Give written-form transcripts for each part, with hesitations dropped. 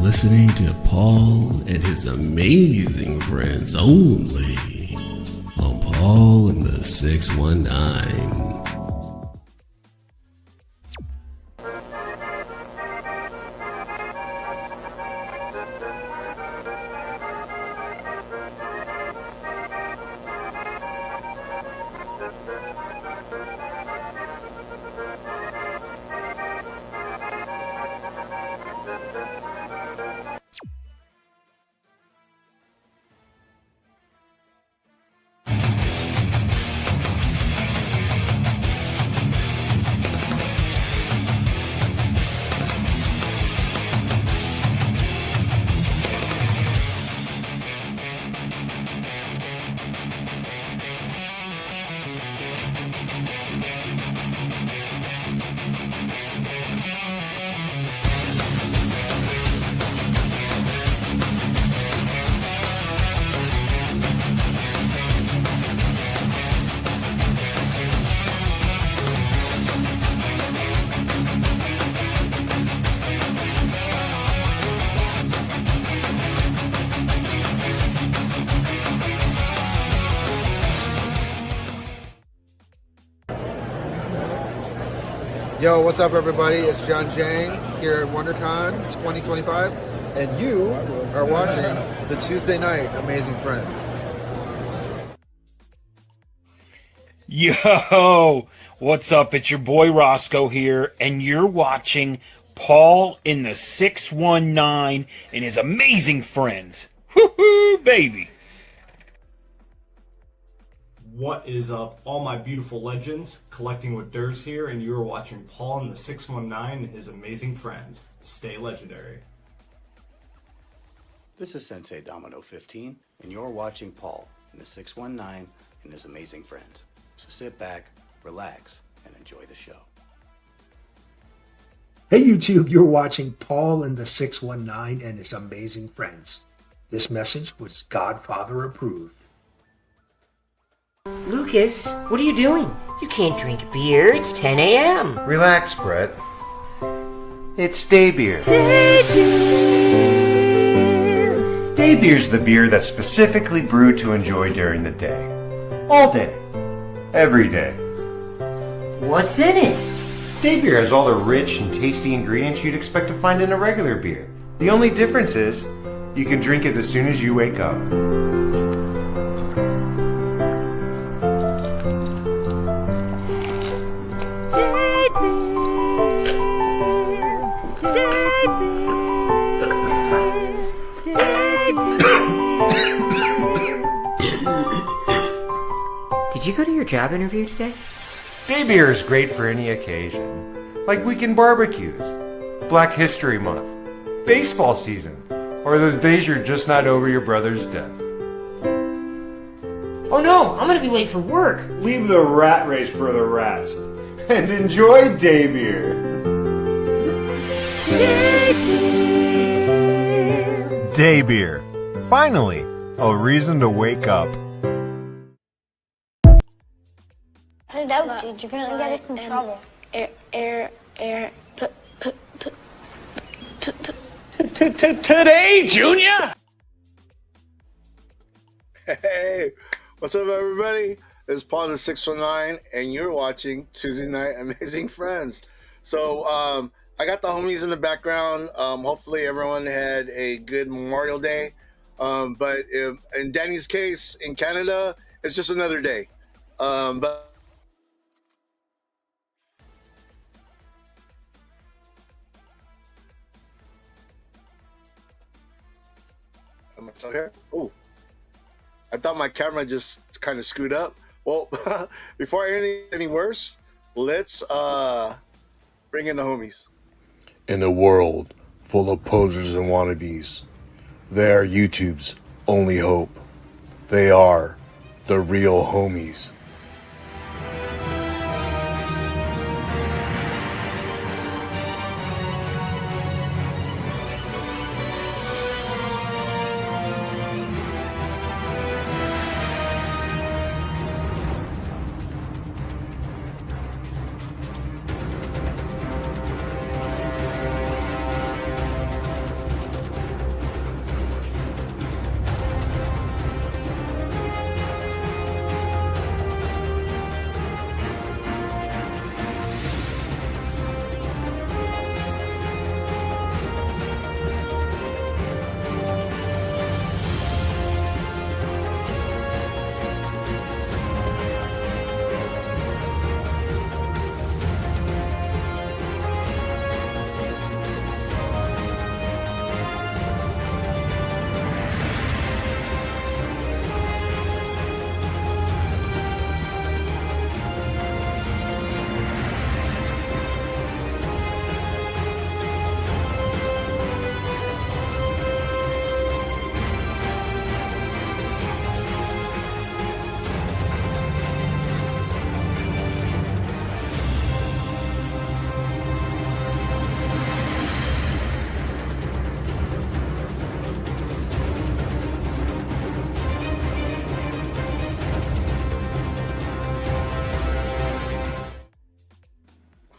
Listening to Paul and his amazing friends only on Paul and the 619. Yo, what's up, everybody? It's John Jang here at WonderCon 2025, and you are watching the Tuesday Night Amazing Friends. Yo, what's up? It's your boy Roscoe here, and you're watching Paul in the 619 and his amazing friends. Woohoo, baby! What is up, all my beautiful legends? Collecting with Durs here, and you are watching Paul and the 619 and his amazing friends. Stay legendary. This is Sensei Domino 15, and you're watching Paul and the 619 and his amazing friends. So sit back, relax, and enjoy the show. Hey YouTube, you're watching Paul and the 619 and his amazing friends. This message was Godfather approved. Lucas, what are you doing? You can't drink beer. It's 10 a.m. Relax, Brett. It's day beer. Day beer's the beer that's specifically brewed to enjoy during the day. All day. Every day. What's in it? Day beer has all the rich and tasty ingredients you'd expect to find in a regular beer. The only difference is, you can drink it as soon as you wake up. Did you go to your job interview today? Day beer is great for any occasion, like weekend barbecues, Black History Month, baseball season, or those days you're just not over your brother's death. Oh no, I'm gonna be late for work. Leave the rat race for the rats, and enjoy day beer. Day beer. Finally, a reason to wake up. Cut it out, dude. You're gonna get us in trouble. Today, Junior! Hey, what's up, everybody? It's Paul the 619, and you're watching Tuesday Night Amazing Friends. So, I got the homies in the background. Hopefully, everyone had a good Memorial Day. But in Danny's case, in Canada, it's just another day. But Am I still here? Oh, I thought my camera just kind of screwed up. Well, before anything any worse, let's bring in the homies. In a world full of posers and wannabes, they are YouTube's only hope. They are the real homies.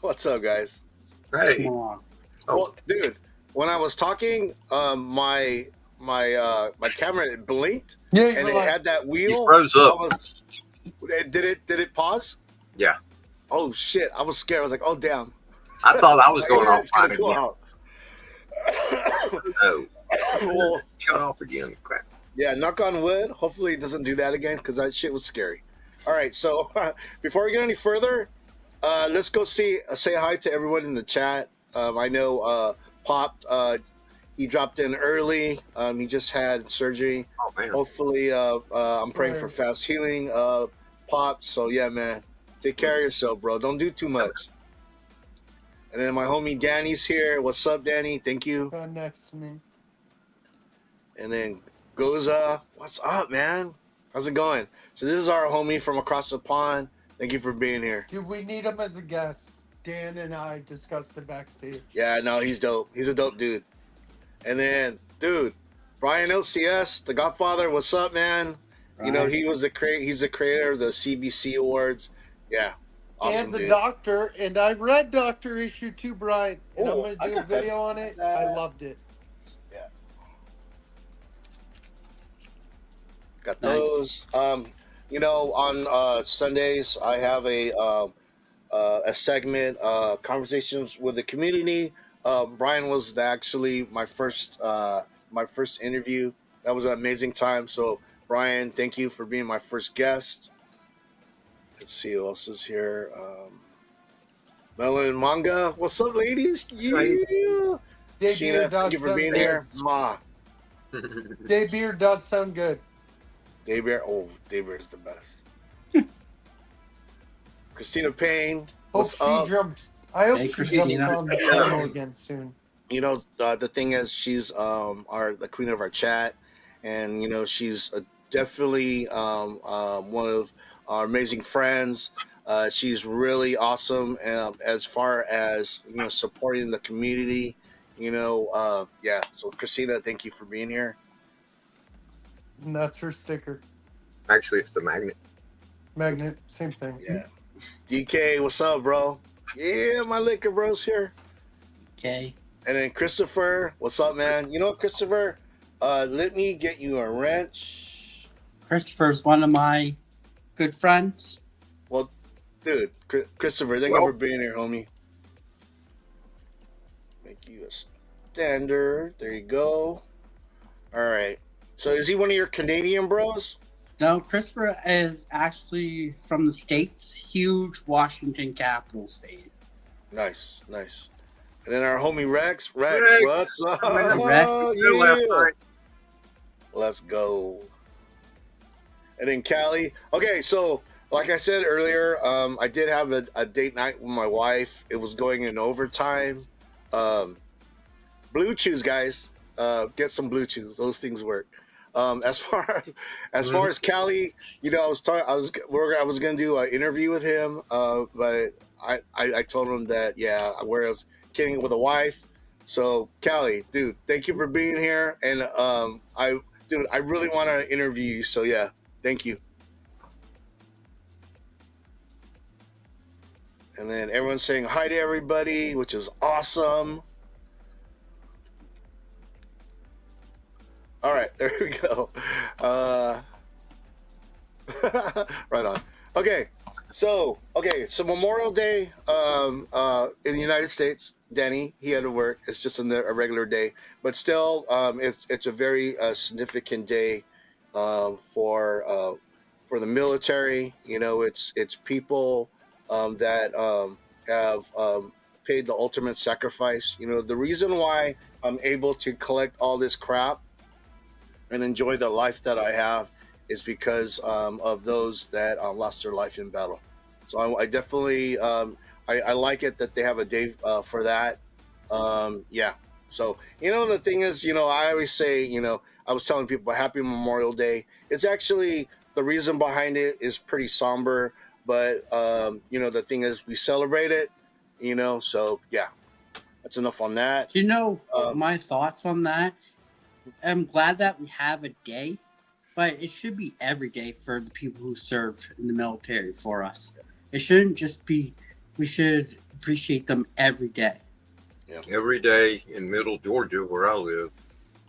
What's up, guys? Hey. Well, dude, when I was talking, my camera it blinked and it had that wheel. You froze up. Did it pause? Yeah. Oh shit! I was scared. I was like, oh damn. I thought I was going off fine go again. out. No. Well, Shut off again. Crap. yeah, knock on wood. Hopefully it doesn't do that again because that shit was scary. All right, so before we go any further, let's go say hi to everyone in the chat. I know Pop, he dropped in early. He just had surgery. Oh man. Hopefully, I'm praying for fast healing, Pop. So yeah, man, take care of yourself, bro. Don't do too much. And then my homie Danny's here. What's up, Danny? Thank you. Right next to me. And then Goza, what's up, man? How's it going? So this is our homie from across the pond. Thank you for being here. Dude, we need him as a guest. Dan and I discussed it backstage. Yeah, no, he's dope. He's a dope dude. And then, dude, Brian LCS, the Godfather. What's up, man? Right. You know, he's the creator of the CBC Awards. Yeah, awesome, and the dude. Doctor, and I read Doctor Issue 2, Brian, and I'm Oh, going I to do a got that. video on it. I loved it. Yeah. Got those. You know, on Sundays I have a segment, conversations with the community. Brian was actually my first interview. That was an amazing time. So Brian, thank you for being my first guest. Let's see who else is here. Melon Manga, what's up, ladies? Yeah. Sheena, thank you for being here. Ma. Daybeer does sound good. Daybeer is the best. Christina Payne, Hope what's she up? jumps. I hope she jumps on the channel again soon. You know, the thing is, she's the queen of our chat, and you know, she's definitely one of our amazing friends. She's really awesome as far as, you know, supporting the community. You know, yeah. So Christina, thank you for being here. And that's her sticker. Actually, it's the magnet. Magnet, same thing. Yeah. DK, what's up, bro? Yeah, my liquor bro's here. Okay. And then Christopher, what's up, man? You know what, Christopher? Let me get you a wrench. Christopher's one of my good friends. Well, dude, Christopher, thank you for being here, homie. Make you a standard. There you go. All right. So is he one of your Canadian bros? No, Christopher is actually from the States. Huge Washington Capitals fan. Nice, nice. And then our homie Rex. Rex, what's up? Rex. Yeah. Let's go. And then Callie. Okay, so like I said earlier, I did have a date night with my wife. It was going in overtime. Blue Chews, guys. Get some Blue Chews. Those things work. As far as Callie, you know, I was gonna do an interview with him, but I told him that I was kidding with a wife. So Callie, dude, thank you for being here, and I really want to interview you. So yeah, thank you. And then everyone's saying hi to everybody, which is awesome. All right, there we go. Right on. Okay, so Memorial Day in the United States, Danny, he had to work. It's just a regular day, but still, it's a very significant day for the military. You know, it's people that have paid the ultimate sacrifice. You know, the reason why I'm able to collect all this crap and enjoy the life that I have is because of those that lost their life in battle. So I definitely I like it that they have a day for that. Yeah. So, you know, the thing is, you know, I always say, you know, I was telling people Happy Memorial Day. It's actually, the reason behind it is pretty somber, but you know, the thing is we celebrate it, you know, so yeah, that's enough on that. You know, my thoughts on that. I'm glad that we have a day, but it should be every day for the people who serve in the military for us. It shouldn't just be, we should appreciate them every day. Yeah. Every day in Middle Georgia, where I live,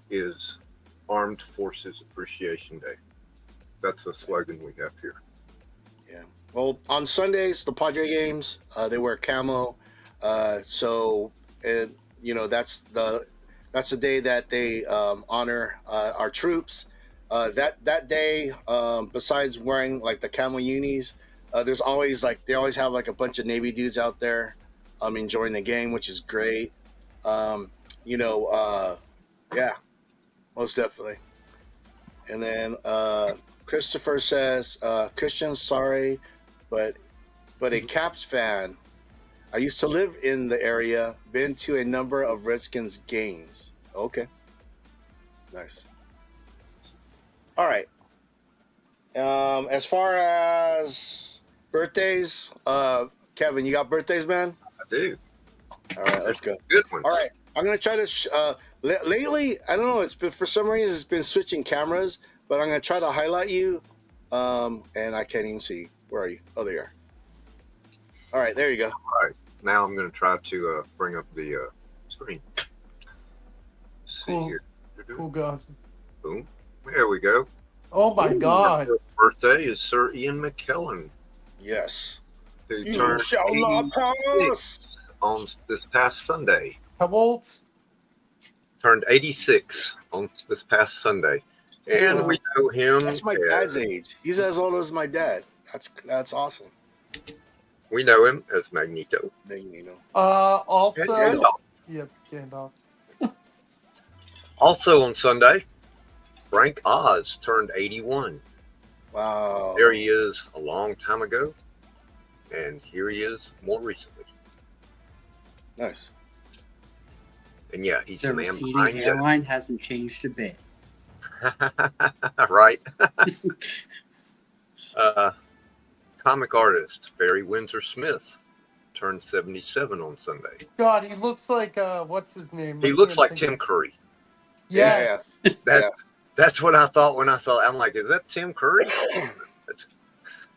is Armed Forces Appreciation Day. That's a slogan we have here. Yeah. Well, on Sundays, the Padre games, they wear camo. So, you know, that's the day that they honor our troops. That day, besides wearing like the camo unis, there's always they always have like a bunch of Navy dudes out there enjoying the game, which is great. You know, yeah, most definitely. And then Christopher says, Christian, sorry, but a Caps fan. I used to live in the area, been to a number of Redskins games. Okay. Nice. All right. As far as birthdays, Kevin, you got birthdays, man? I do. All right, let's go. Good ones. All right. I'm going to try to, lately, I don't know, it's been, for some reason, it's been switching cameras, but I'm going to try to highlight you, and I can't even see. Where are you? Oh, there you are. All right, there you go. All right. Now I'm going to try to bring up the screen. Let's see here. Cool guys. Boom. There we go. Oh my God. His birthday is Sir Ian McKellen. Yes. Who You turned shall not pass. on this past Sunday. How old? Turned 86 on this past Sunday. And we know him. That's my dad's age. He's as old as my dad. That's awesome. We know him as Magneto. Magneto. Also. And Gandalf. Yep, Gandalf. Also on Sunday, Frank Oz turned 81. Wow. There he is a long time ago. And here he is more recently. Nice. And yeah, he's The the man receding behind it. hairline hasn't changed a bit. Right. Comic artist Barry Windsor Smith turned 77 on Sunday. God, he looks like what's his name? He looks like Tim Curry. Yes. That's what I thought when I saw it. I'm like, is that Tim Curry?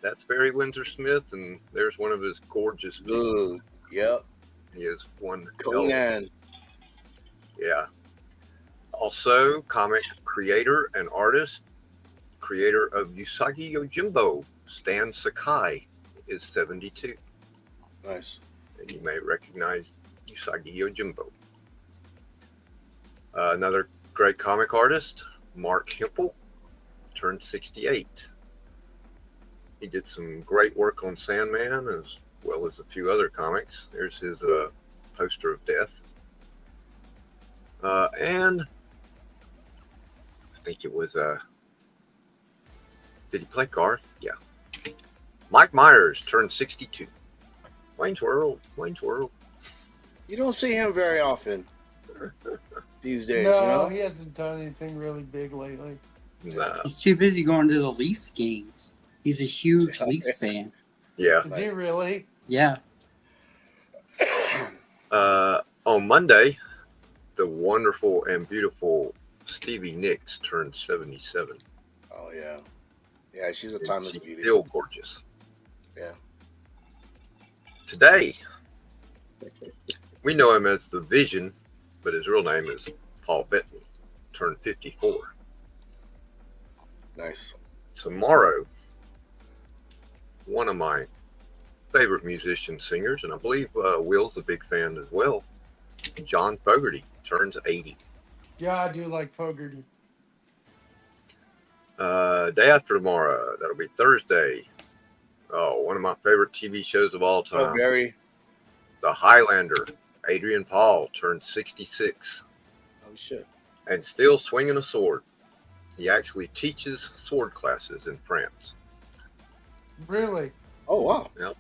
That's Barry Windsor Smith, and there's one of his gorgeous pieces. Yep. He is one. Conan. Yeah. Also, comic creator and artist, creator of Usagi Yojimbo, Stan Sakai, is 72. Nice. And you may recognize Usagi Yojimbo. Another great comic artist, Mark Hempel, turned 68. He did some great work on Sandman as well as a few other comics. There's his poster of death. And think it was did he play Garth? Yeah. Mike Myers turned 62. Wayne's World. You don't see him very often these days, No, you know? he hasn't done anything really big lately. Nah. He's too busy going to the Leafs games. He's a huge Leafs fan. Yeah. Is he really? Yeah. On Monday, the wonderful and beautiful Stevie Nicks turned 77. Oh, yeah. Yeah, she's a timeless She's beauty. still gorgeous. Yeah. Today, we know him as the Vision, but his real name is Paul Bettany, turned 54. Nice. Tomorrow, one of my favorite musician singers, and I believe Will's a big fan as well, John Fogerty, turns 80. Yeah, I do like Fogerty. Day after tomorrow, that'll be Thursday. Oh, one of my favorite TV shows of all time. Oh, Barry. The Highlander, Adrian Paul, turned 66. Oh, shit. And still swinging a sword. He actually teaches sword classes in France. Really? Oh, wow. Yep.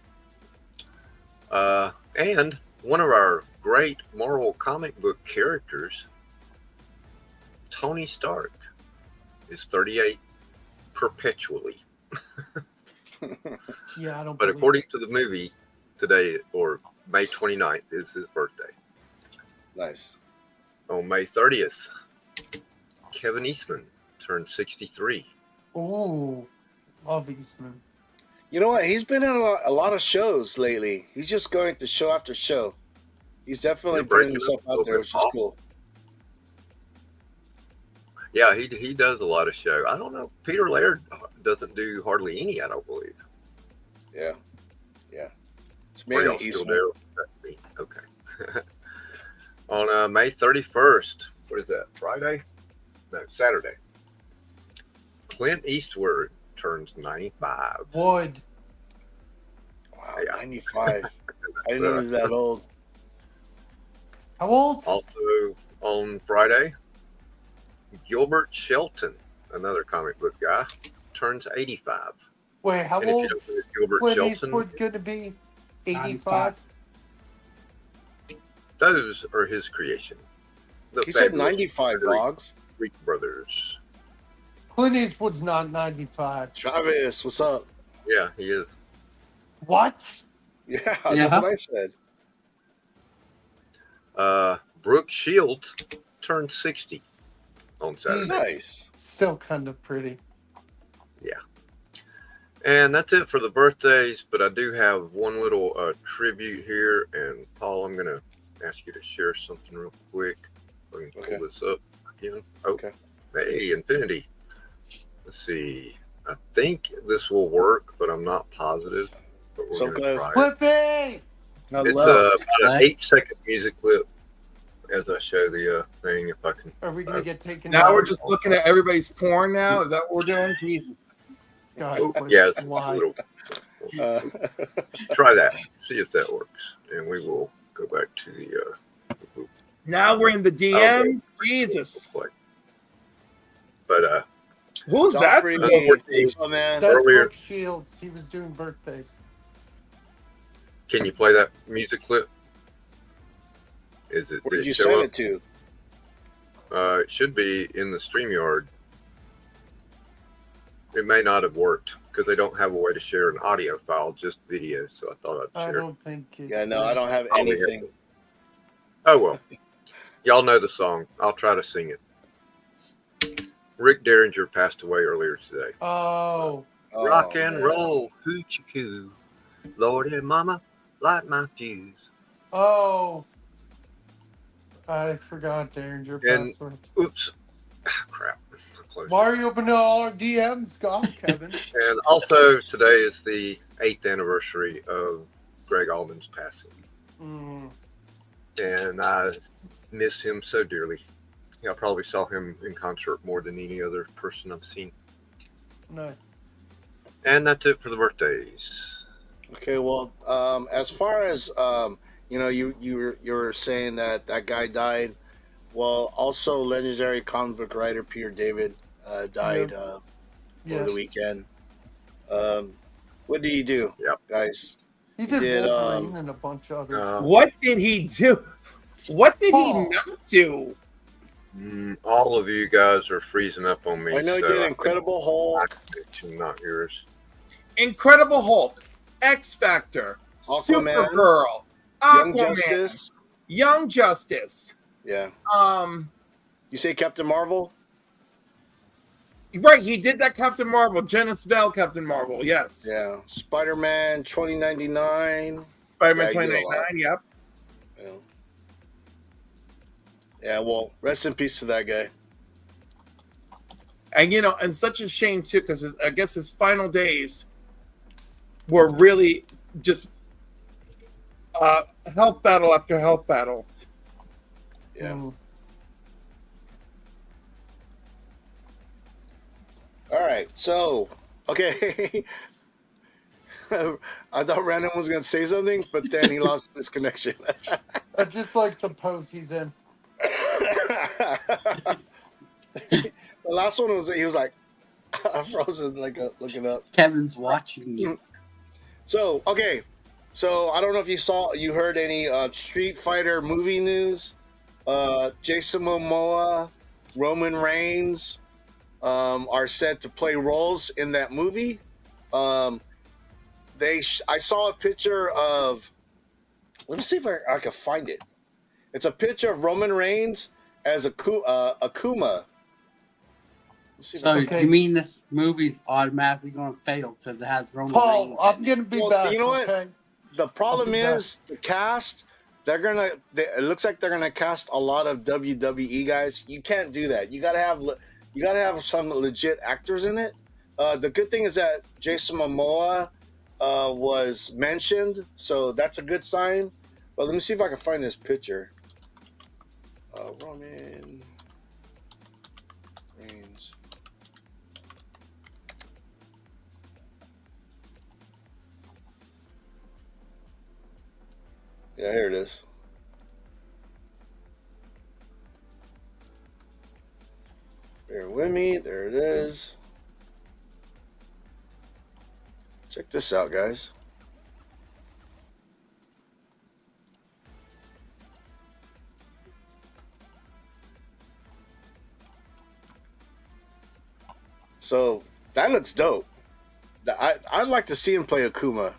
And one of our great Marvel comic book characters, Tony Stark, is 38 perpetually. Yeah, I don't But believe according to the movie, today, or May 29th, is his birthday. Nice. On May 30th, Kevin Eastman turned 63. Ooh, love Eastman. You know what? He's been in a lot of shows lately. He's just going to show after show. He's definitely You're putting breaking himself up a out little there, bit, which is Paul. cool. Yeah, he does a lot of show. I don't know. Peter Laird doesn't do hardly any, I don't believe. Yeah. Yeah. It's Or mainly y'all still Eastman. do? That's me. Okay. On May 31st, what is that, Friday? No, Saturday. Clint Eastwood turns 95. Wood. Wow, Yeah. 95. I didn't know he was that old. How old? Also on Friday, Gilbert Shelton, another comic book guy, turns 85. Wait, how And if you old? don't know who Gilbert Clint Shelton, Eastwood going to be? 95. 85? those are his creation. The He said fabulous 95 dogs. Freak Brothers. Clint Eastwood's not 95. Travis, what's up? Yeah, he is. What? Yeah, Yeah. that's what I said. Brooke Shields turned 60 on Saturday. He's Nice. still kind of pretty. Yeah. And that's it for the birthdays, but I do have one little tribute here. And Paul, I'm going to ask you to share something real quick. I can pull this up again. Oh, Okay. Hey, Infinity. Let's see. I think this will work, but I'm not positive. But we're So gonna close. try it. Flippy! It's about an 8-second music clip as I show the thing. If I can. Are we going to get taken Now down? we're just looking at everybody's porn now. Is that what we're doing? Jesus. God, Yeah, it's a why? little. Try that. See if that works, and we will go back to the. Now we're in the DMs. Jesus. But who's that? Joffrey, Unfortunately, oh, man. That's earlier, Brooke Shields. He was doing birthdays. can you play that music clip? Is it? Where did you show send up? it to? It should be in the StreamYard. It may not have worked because they don't have a way to share an audio file, just video. So I thought I'd I share. don't think it's... Yeah, no, I don't have Probably have anything. Oh well, y'all know the song. I'll try to sing it. Rick Derringer passed away earlier today. Oh. Rock and man. roll, hoochie coo. Lordy mama, light my fuse. Oh. I forgot Derringer And- password. Oops. Crap. I closed Why are you opening all our DMs? God, Kevin. And also, today is the 8th anniversary of Greg Allman's passing. Mm. And I miss him so dearly. Yeah, I probably saw him in concert more than any other person I've seen. Nice. And that's it for the birthdays. Okay, well, as far as you know, you were saying that guy died. Well, also legendary comic book writer Peter David died over the weekend. What did he do, guys? He did did, Wolverine and a bunch of others. What did he do? What did Paul. he not do? All of you guys are freezing up on me. I know he did Incredible Hulk. Not yours. Incredible Hulk, X Factor, Aquaman, Supergirl, Young Aquaman, Justice. Young Justice. Yeah. You say Captain Marvel? Right, he did that Captain Marvel, Janice Bell Captain Marvel, yes. Yeah. Spider-Man 2099. Spider-Man Yeah, he did a 2099, lot. yep. Yeah, well, rest in peace to that guy. And, and such a shame, too, because I guess his final days were really just health battle after health battle. Yeah. All right, so, okay. I thought Random was going to say something, but then he lost his connection. I just like the pose he's in. The last one was, he was like, frozen, like looking up. Kevin's watching you. So, okay. So, I don't know if you heard any Street Fighter movie news. Jason Momoa, Roman Reigns are set to play roles in that movie. I saw a picture of, let me see if I can find it. It's a picture of Roman Reigns as Akuma. So you mean this movie's automatically going to fail because it has Roman Paul, Reigns? I'm going to be back. You know what? Okay? The problem be is the cast. It looks like they're gonna cast a lot of WWE guys. You can't do that. You gotta have some legit actors in it. The good thing is that Jason Momoa was mentioned, so that's a good sign. But let me see if I can find this picture. Roman Reigns. Yeah, here it is. Bear with me. There it is. Check this out, guys. So that looks dope. I'd like to see him play Akuma.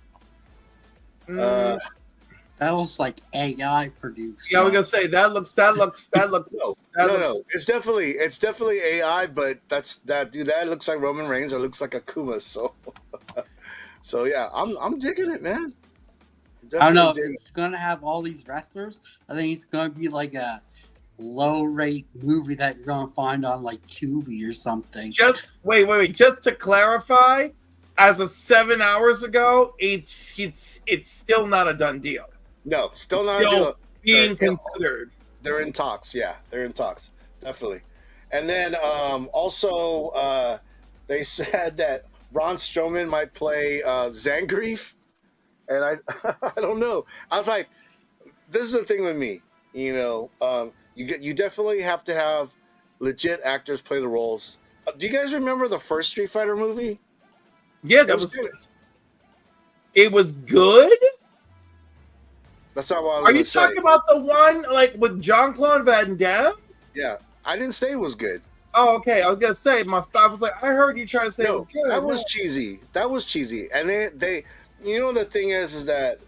That looks like AI produced. Yeah, I was gonna say that looks. No, it's definitely AI, but that looks like Roman Reigns. It looks like Akuma. So yeah, I'm digging it, man. I don't know if it's gonna have all these wrestlers. I think it's gonna be like a low-rate movie that you're gonna find on like Tubi or something. Just wait. Just to clarify, as of 7 hours ago, it's still not a done deal. No, still not a deal. Being considered. They're in talks. Yeah, they're in talks. Definitely. And then also they said that Braun Strowman might play Zangief, and I don't know. I was like, this is the thing with me. You definitely have to have legit actors play the roles. Do you guys remember the first Street Fighter movie? Yeah, that was good. It was good. That's not what I was Are gonna you say. talking about the one like with Jean-Claude Van Damme? Yeah, I didn't say it was good. Oh, okay. I was gonna say I was like, I heard you trying to say it was good. That was cheesy. That was cheesy. And they the thing is that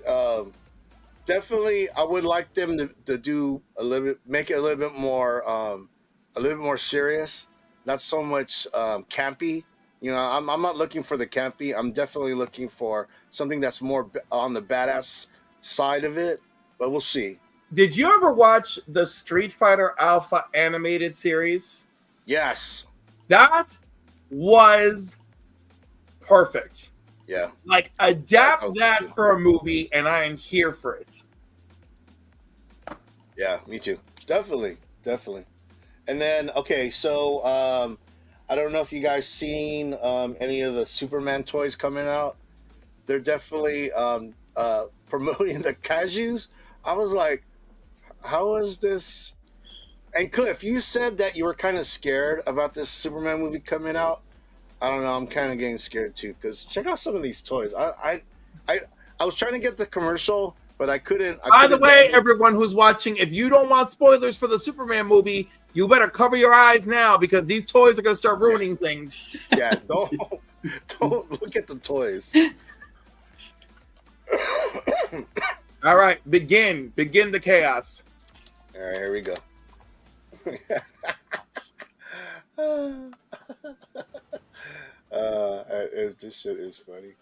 definitely I would like them to do a little bit, make it a little bit more serious, not so much campy. I'm not looking for the campy. I'm definitely looking for something that's more on the badass side of it, but we'll see. Did you ever watch the Street Fighter Alpha animated series? Yes. That was perfect. Yeah. Like, adapt that for a movie, and I am here for it. Yeah, me too. Definitely. And then, okay, so I don't know if you guys seen any of the Superman toys coming out. They're definitely promoting the cashews. I was like, how is this? And Cliff, you said that you were kind of scared about this Superman movie coming out. I don't know. I'm kind of getting scared too because check out some of these toys. I was trying to get the commercial, but I couldn't. By the way, everyone who's watching, if you don't want spoilers for the Superman movie, you better cover your eyes now because these toys are going to start ruining things. Yeah, don't look at the toys. All right, begin the chaos. All right, here we go. This shit is funny.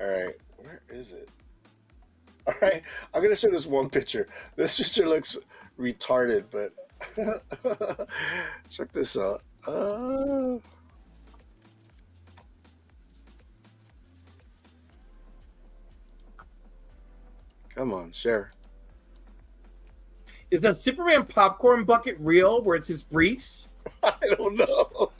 All right, where is it? All right, I'm gonna show this one picture. This picture looks retarded, but check this out. Come on, share. Is the Superman popcorn bucket real where it's his briefs? I don't know.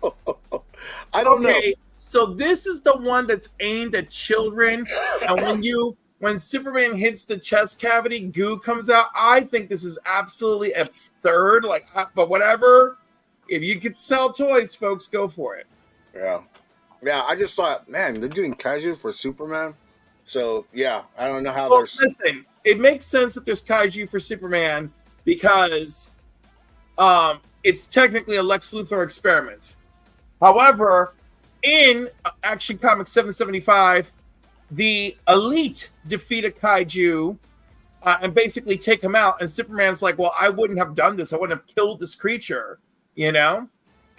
I don't know. So this is the one that's aimed at children. And when Superman hits the chest cavity, goo comes out. I think this is absolutely absurd. But whatever. If you could sell toys, folks, go for it. Yeah. I just thought, man, they're doing kaiju for Superman. So yeah, I don't know how. Well, listen, it makes sense that there's kaiju for Superman because it's technically a Lex Luthor experiment. However, in Action Comics 775, the Elite defeat a kaiju and basically take him out. And Superman's like, well, I wouldn't have done this. I wouldn't have killed this creature, you know?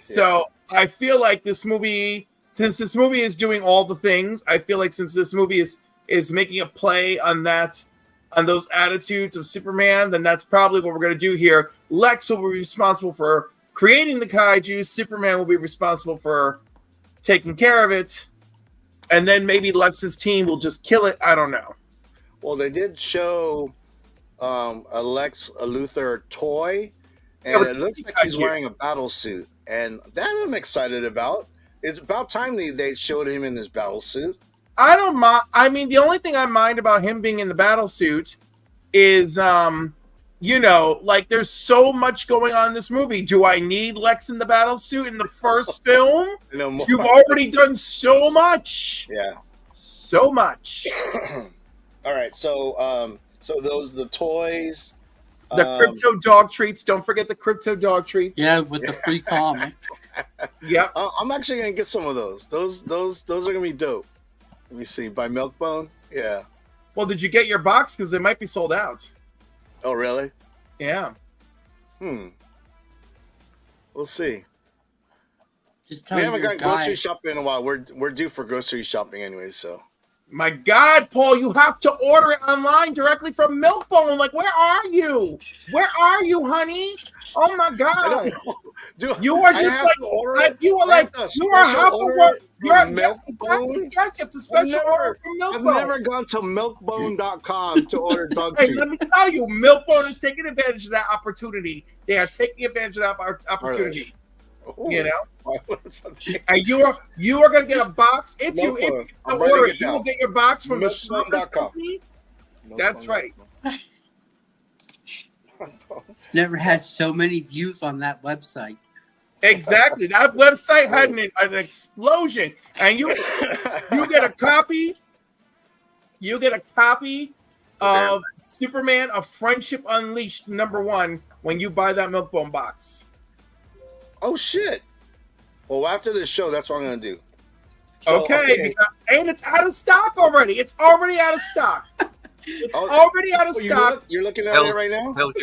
Yeah. So I feel like this movie, since this movie is doing all the things, I feel like since this movie is making a play on those attitudes of Superman, then that's probably what we're going to do here. Lex will be responsible for creating the kaiju. Superman will be responsible for taking care of it. And then maybe Lex's team will just kill it. I don't know. Well, they did show a Lex Luthor toy, and it looks like he's wearing a battle suit. And that I'm excited about. It's about time they showed him in his battle suit. I don't mind. I mean, the only thing I mind about him being in the battle suit is, there's so much going on in this movie. Do I need Lex in the battle suit in the first film? No more. You've already done so much. Yeah. So much. All right. So those the toys. The crypto dog treats. Don't forget the crypto dog treats. Yeah, with the free comic. Yep. I'm actually gonna get some of those. Those are gonna be dope. Let me see. By Milkbone? Yeah. Well, did you get your box? Because they might be sold out. Oh, really? Yeah. We'll see. We haven't gone grocery shopping in a while. We're due for grocery shopping anyway, so. My God, Paul, you have to order it online directly from Milkbone. Like, where are you? Where are you, honey? Oh my God. You are just you are half a word. You have to special order from Milkbone. I've never gone to milkbone.com to order dog Hey, treats. let me tell you, Milkbone is taking advantage of that opportunity. They are taking advantage of that opportunity. Ooh. You know, and you are going to get a box if you order it. You will get your box from the Smuckers company. That's right. Never had so many views on that website. Exactly, that website had an explosion, and you get a copy. You get a copy of Superman: A Friendship Unleashed #1 when you buy that Milkbone box. Oh shit! Well, after this show, that's what I'm gonna do. Okay. And it's out of stock already. It's already out of stock. It's already out of stock. You're looking at it right now. Look,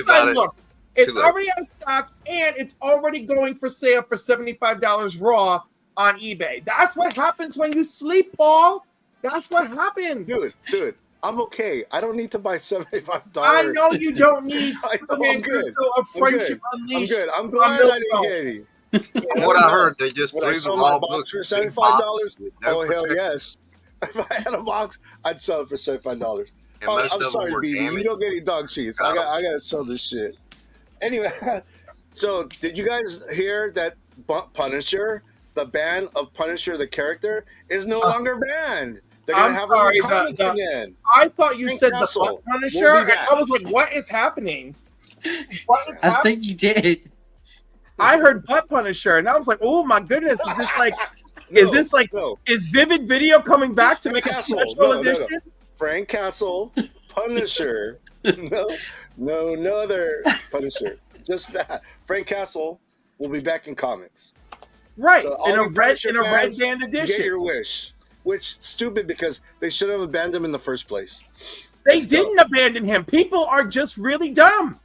it's already out of stock, and it's already going for sale for $75 raw on eBay. That's what happens when you sleep, Paul. That's what happens, dude. I'm okay. I don't need to buy $75. I know you don't need Superman Crypto of Friendship Unleashed. I'm good. I'm glad I didn't get any. What I heard, they just threw the all box for books $75. No Oh hell yes! If I had a box, I'd sell it for $75. I'm sorry, B. You don't get any dog treats. I gotta sell this shit. Anyway, so did you guys hear that Punisher, the ban of Punisher, the character, is no longer banned? They're gonna have a again. I thought you said Castle the Punisher. will be back. I was like, what is happening? What is I happening? think you did. I heard Butt Punisher, and I was like, "Oh my goodness! Is this like no. is Vivid Video coming back to make a Castle. special No. edition?" Frank Castle, Punisher. No other Punisher. Just that. Frank Castle will be back in comics. Right, So all in a you red Punisher fans, band you edition. Get your wish. Which stupid because they should have abandoned him in the first place. They didn't abandon him. People are just really dumb.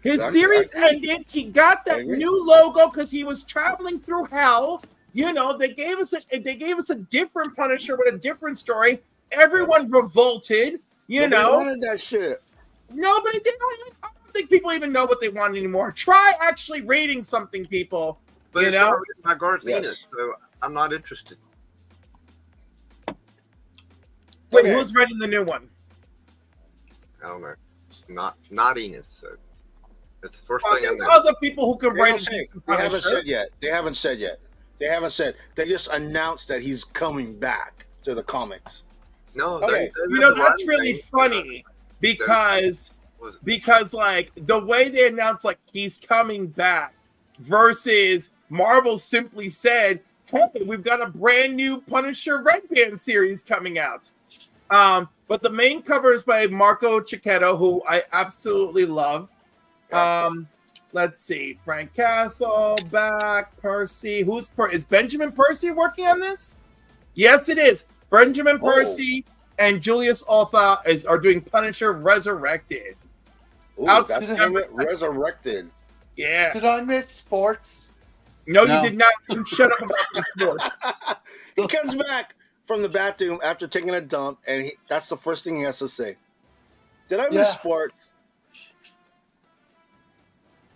His series ended. He got that new logo because he was traveling through hell. You know, they gave us a different Punisher with a different story. Everyone revolted. You Nobody know, wanted that shit. nobody did. I don't think people even know what they want anymore. Try actually rating something, people. But you it's know, not written by Garth Yes. Ennis, so I'm not interested. wait, Okay. who's writing the new one? I don't know. It's not Ennis. So that's the first Well, thing I there's know. other people who can They, write don't a say. decent They haven't Punisher. said yet. They haven't said. They just announced that he's coming back to the comics. No, Okay. You know, that's really funny because like the way they announced like he's coming back versus Marvel simply said, "Hey, we've got a brand new Punisher Red Band series coming out." But the main cover is by Marco Cicchetto, who I absolutely love. Let's see, Frank Castle back, Percy. Is Benjamin Percy working on this? Yes, it is. Benjamin Percy and Julius Altha are doing Punisher Resurrected. Ooh, Out that's September- resurrected. Yeah. Did I miss sports? No, No. you did not. You shut up about this sport. He comes back from the bathroom after taking a dump, and that's the first thing he has to say. Did I miss Yeah. sports?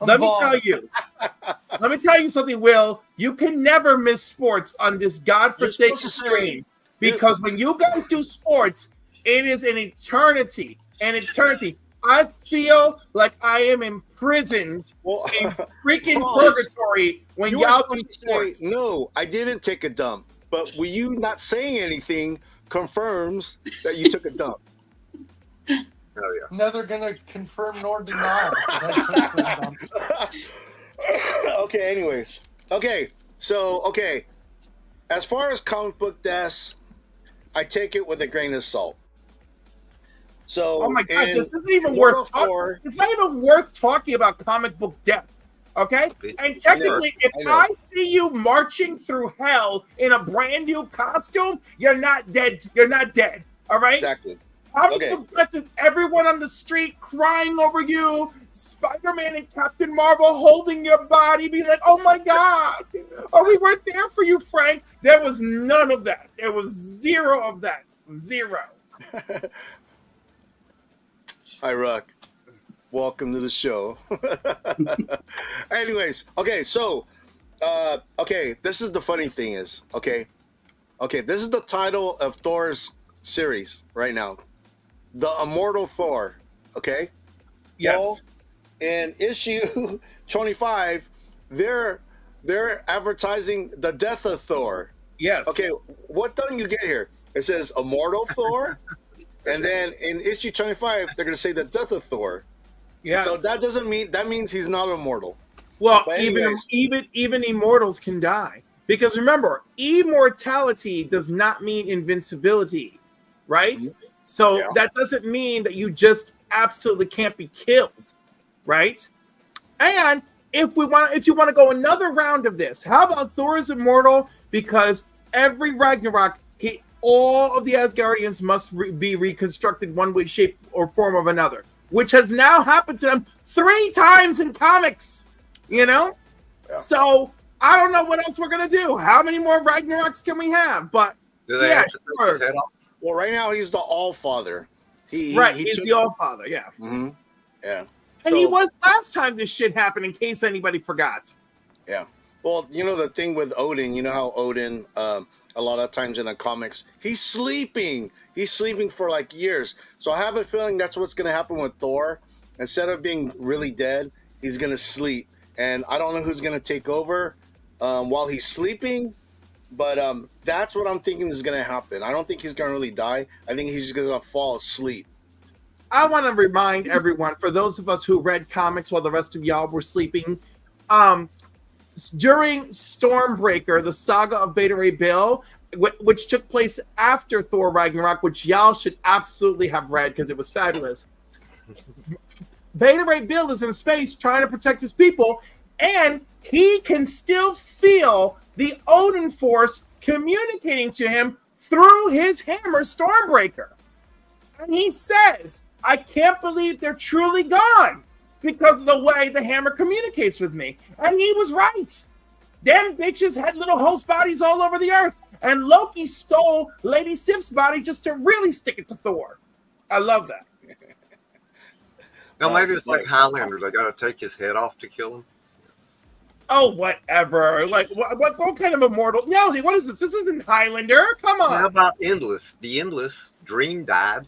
Let me tell you something, Will. You can never miss sports on this godforsaken You're supposed to say- screen because when you guys do sports, it is an eternity. An eternity. I feel like I am imprisoned Well, in freaking Pause. purgatory when You were y'all do supposed to say, sports. no, I didn't take a dump. But with you not saying anything confirms that you took a dump. Oh yeah. Neither gonna confirm nor deny that I took some dumps. Okay, anyways. Okay, as far as comic book deaths, I take it with a grain of salt. So, Oh my god, in this isn't even Immortal worth talking. Thor- It's not even worth talking about comic book death. Okay? And technically, if I know. I see you marching through hell in a brand new costume, you're not dead. You're not dead. All right? Exactly. Comic Okay. book death is everyone on the street crying over you, Spider-Man and Captain Marvel holding your body, being like, "Oh my god, oh, we weren't there for you, Frank." There was none of that. There was zero of that. Zero. Hi, Ruck. Welcome to the show. Anyways, okay, so, this is the funny thing is, okay, this is the title of Thor's series right now, The Immortal Thor, okay? Yes. Well, in issue 25, they're advertising the death of Thor. Yes. Okay, what don't you get here? It says Immortal Thor, and then in issue 25, they're going to say the death of Thor. Yes. So that means he's not immortal. Well, But even anyways. even immortals can die. Because remember, immortality does not mean invincibility, right? So Yeah. that doesn't mean that you just absolutely can't be killed, right? And if you want to go another round of this, how about Thor is immortal because every Ragnarok, all of the Asgardians must be reconstructed one way, shape, or form of another, which has now happened to them 3 times in comics, you know? Yeah. So I don't know what else we're going to do. How many more Ragnaroks can we have? But Do they yeah, have to take his sure. head off? Well, right now he's the All Father. He's He's the All-Father, yeah. Mm-hmm. Yeah. And he So- was last time this shit happened, in case anybody forgot. Yeah. Well, you know the thing with Odin, you know how Odin, a lot of times in the comics, he's sleeping. He's sleeping for like years. So I have a feeling that's what's going to happen with Thor. Instead of being really dead, he's going to sleep. And I don't know who's going to take over while he's sleeping. But that's what I'm thinking is going to happen. I don't think he's going to really die. I think he's just going to fall asleep. I want to remind everyone, for those of us who read comics while the rest of y'all were sleeping, during Stormbreaker, the saga of Beta Ray Bill, which took place after Thor Ragnarok, which y'all should absolutely have read because it was fabulous. Beta Ray Bill is in space trying to protect his people, and he can still feel the Odin Force communicating to him through his hammer Stormbreaker. And he says, I can't believe they're truly gone because of the way the hammer communicates with me. And he was right. Them bitches had little host bodies all over the earth. And Loki stole Lady Sif's body just to really stick it to Thor. I love that. Now maybe it's like Highlander. They got to take his head off to kill him. Oh, whatever. Like, what kind of immortal? No, what is this? This isn't Highlander. Come on. How about Endless? The Endless Dream died.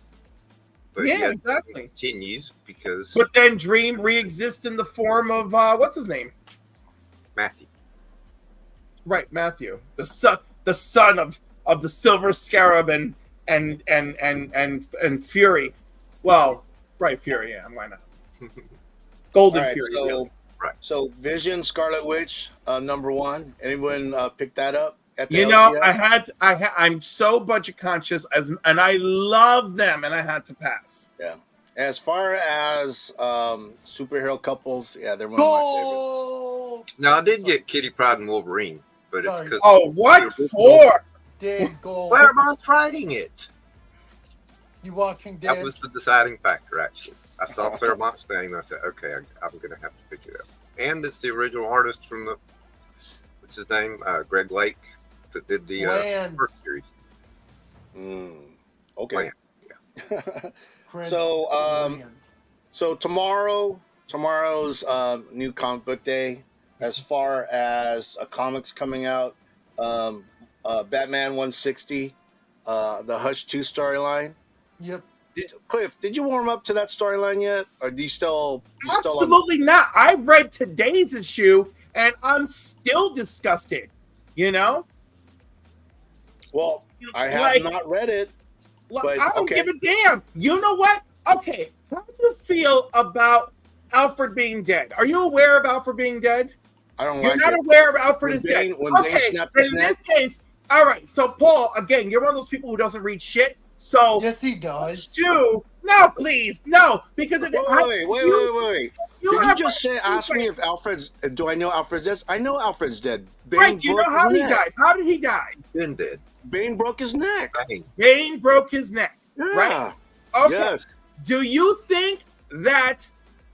But yeah, exactly. Continues because. But then Dream re-exists in the form of what's his name? Matthew. Right, Matthew, the son of the Silver Scarab and Fury. Well, right, Fury. Yeah, why not? Golden right, Fury. So, right. So Vision, Scarlet Witch, #1. Anyone pick that up? At the LCS? I'm so budget conscious, and I love them, and I had to pass. Yeah. As far as superhero couples, yeah, they're one of my favorites. Now I did get Kitty Pryde and Wolverine, but it's because what for? Dead gold. Claremont's writing it. You watching Dead? That was the deciding factor, actually. I saw Claremont's thing, and I said, okay, I'm going to have to pick it up. And it's the original artist from the, what's his name? Greg Lake, that did the first series. Okay. Yeah. So tomorrow's new comic book day. As far as comics coming out, Batman 160, the Hush 2 storyline. Yep. Cliff, did you warm up to that storyline yet, or do you still? Absolutely not. I read today's issue, and I'm still disgusted. You know. Well, I have not read it. But, I don't give a damn. You know what? Okay, how do you feel about Alfred being dead? Are you aware of Alfred being dead? I don't You're like not it. aware of Alfred is dead. Bane snapped his in neck. this case, all right. So, Paul, again, you're one of those people who doesn't read shit. So, yes, he does. Stu, no, please, no, because if wait. Did you just ask me if Alfred's? Do I know Alfred's dead? I know Alfred's dead. Bane right? Do you know how he died? How did he die? Been dead. Bane broke his neck. Bane broke his neck. Yeah. Right. Okay. Yes. Do you think that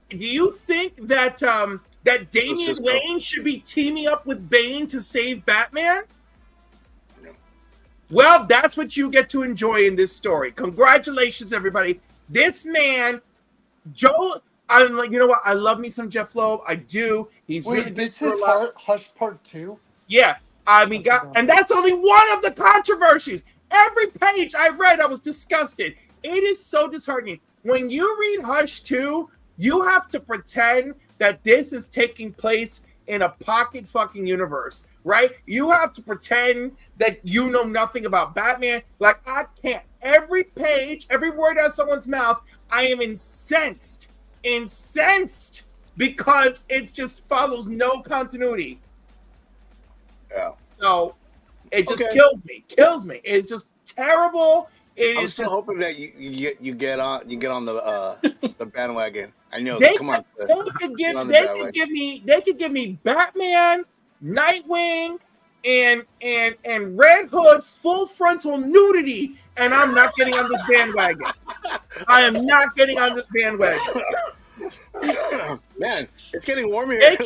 that Damian Wayne should be teaming up with Bane to save Batman? No. Well, that's what you get to enjoy in this story. Congratulations, everybody. This man, Joel, I'm like, you know what? I love me some Jeff Loeb. I do. He's Wait, really this is Hush Part 2? Yeah. I mean, and that's only one of the controversies. Every page I read, I was disgusted. It is so disheartening. When you read Hush 2, you have to pretend that this is taking place in a pocket fucking universe, right? You have to pretend that you know nothing about Batman. Like, I can't. Every page, every word out of someone's mouth, I am incensed. Incensed because it just follows no continuity. Yeah. So it just kills me. It's just terrible. I'm still hoping that you get on the bandwagon. I know. They Come on. They could give me Batman, Nightwing, and Red Hood full frontal nudity, and I'm not getting on this bandwagon. I am not getting on this bandwagon. Man, it's getting warmer here. They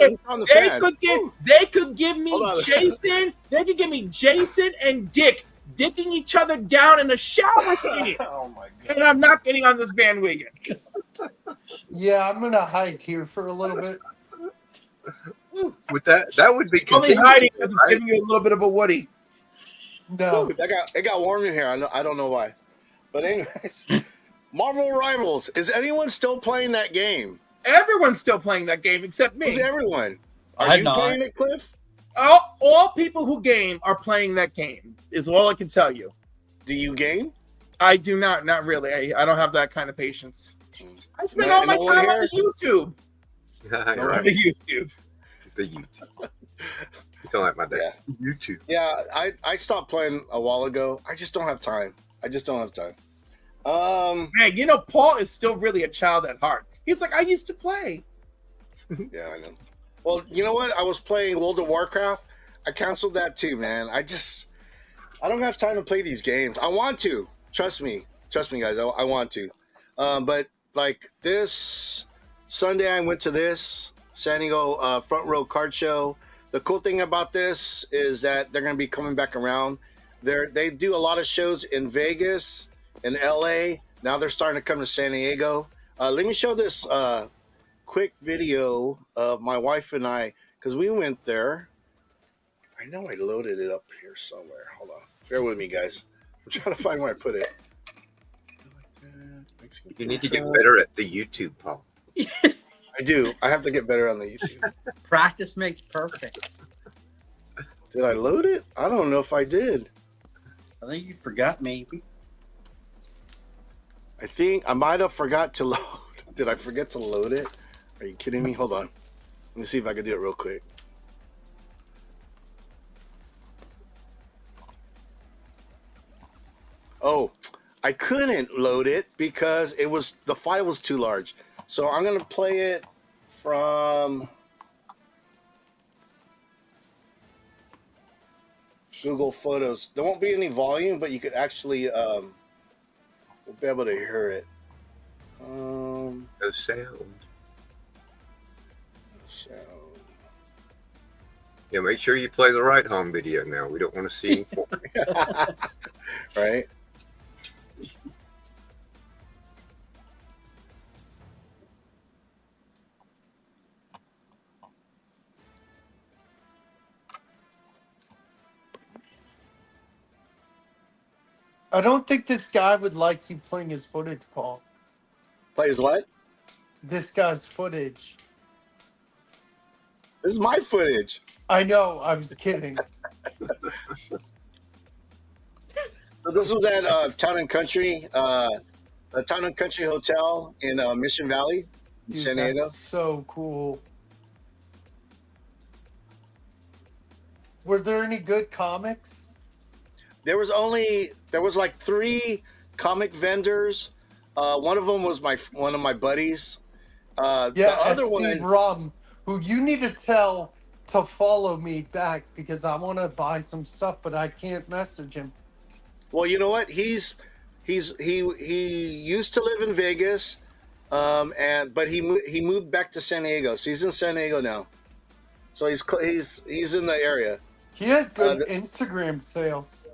could give me Jason. They could give me Jason and Dick dicking each other down in a shower scene. Oh my God. And I'm not getting on this bandwagon. Yeah, I'm gonna hide here for a little bit. With that would be only hiding because it's giving you a little bit of a Woody. No, it got warm in here. I don't know why, but anyways, Marvel Rivals. Is anyone still playing that game? Everyone's still playing that game except me. Who's everyone? Are you playing it, Cliff? All people who game are playing that game. Is all I can tell you. Do you game? I do not. Not really. I don't have that kind of patience. I spend all my No one time on here? the YouTube. You're On right. the YouTube. The YouTube. You sound like my dad. YouTube. Yeah, I stopped playing a while ago. I just don't have time. Man, you know, Paul is still really a child at heart. He's like, I used to play. Yeah, I know. Well, you know what? I was playing World of Warcraft. I canceled that too, man. I don't have time to play these games. I want to. Trust me, guys. I want to. But like this Sunday, I went to this San Diego Front Row Card Show. The cool thing about this is that they're going to be coming back around. They do a lot of shows in Vegas, in LA. Now they're starting to come to San Diego. Let me show this quick video of my wife and I, because we went there. I know I loaded it up here somewhere. Hold on. Bear with me, guys. I'm trying to find where I put it. You need to get better at the YouTube, Paul. I do. I have to get better on the YouTube. Practice makes perfect. Did I load it? I don't know if I did. I think you forgot, maybe. I think I might have forgot to load. Did I forget to load it? Are you kidding me? Hold on. Let me see if I can do it real quick. Oh, I couldn't load it because the file was too large. So I'm gonna play it from Google Photos. There won't be any volume, but you could actually we'll be able to hear it. No sound. Yeah, make sure you play the right home video now. We don't want to see right? I don't think this guy would like you playing his footage, Paul. Play his what? This guy's footage. This is my footage. I know. I was kidding. So this was at Town and Country, the Town and Country Hotel in Mission Valley, in Dude, San Diego. that's so cool. Were there any good comics? There was like 3 comic vendors. One of them was one of my buddies. The other Steve one, Rum, who you need to tell to follow me back because I want to buy some stuff, but I can't message him. well, you know what? He used to live in Vegas, but he moved back to San Diego. So he's in San Diego now. So he's in the area. He has good Instagram sales.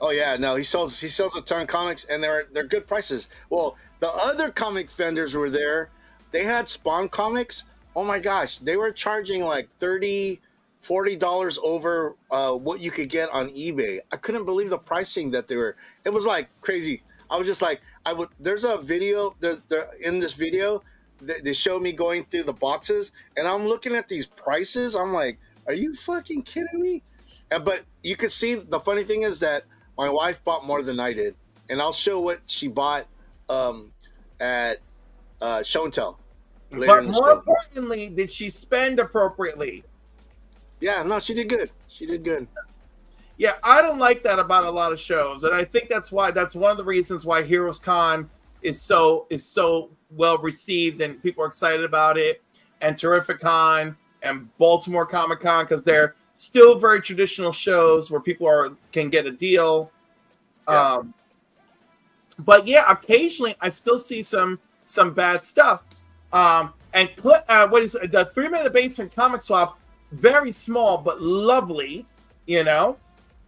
Oh yeah, no, he sells a ton of comics, and they're good prices. Well, the other comic vendors were there. They had Spawn comics. Oh my gosh, they were charging like $30-$40 over what you could get on eBay. I couldn't believe the pricing that they were. It was like crazy. I was just like, there's a video in this video. They showed me going through the boxes, and I'm looking at these prices. I'm like, are you fucking kidding me? But you could see the funny thing is that my wife bought more than I did, and I'll show what she bought at Show and Tell. But more importantly, did she spend appropriately? Yeah, no, she did good. She did good. Yeah, I don't like that about a lot of shows, and I think that's one of the reasons why Heroes Con is so well received and people are excited about it, and Terrificon and Baltimore Comic Con, because they're still very traditional shows where people can get a deal. Yeah. But yeah, occasionally I still see some bad stuff. And what is it? The 3 Minute Basement Comic Swap? Very small but lovely, you know.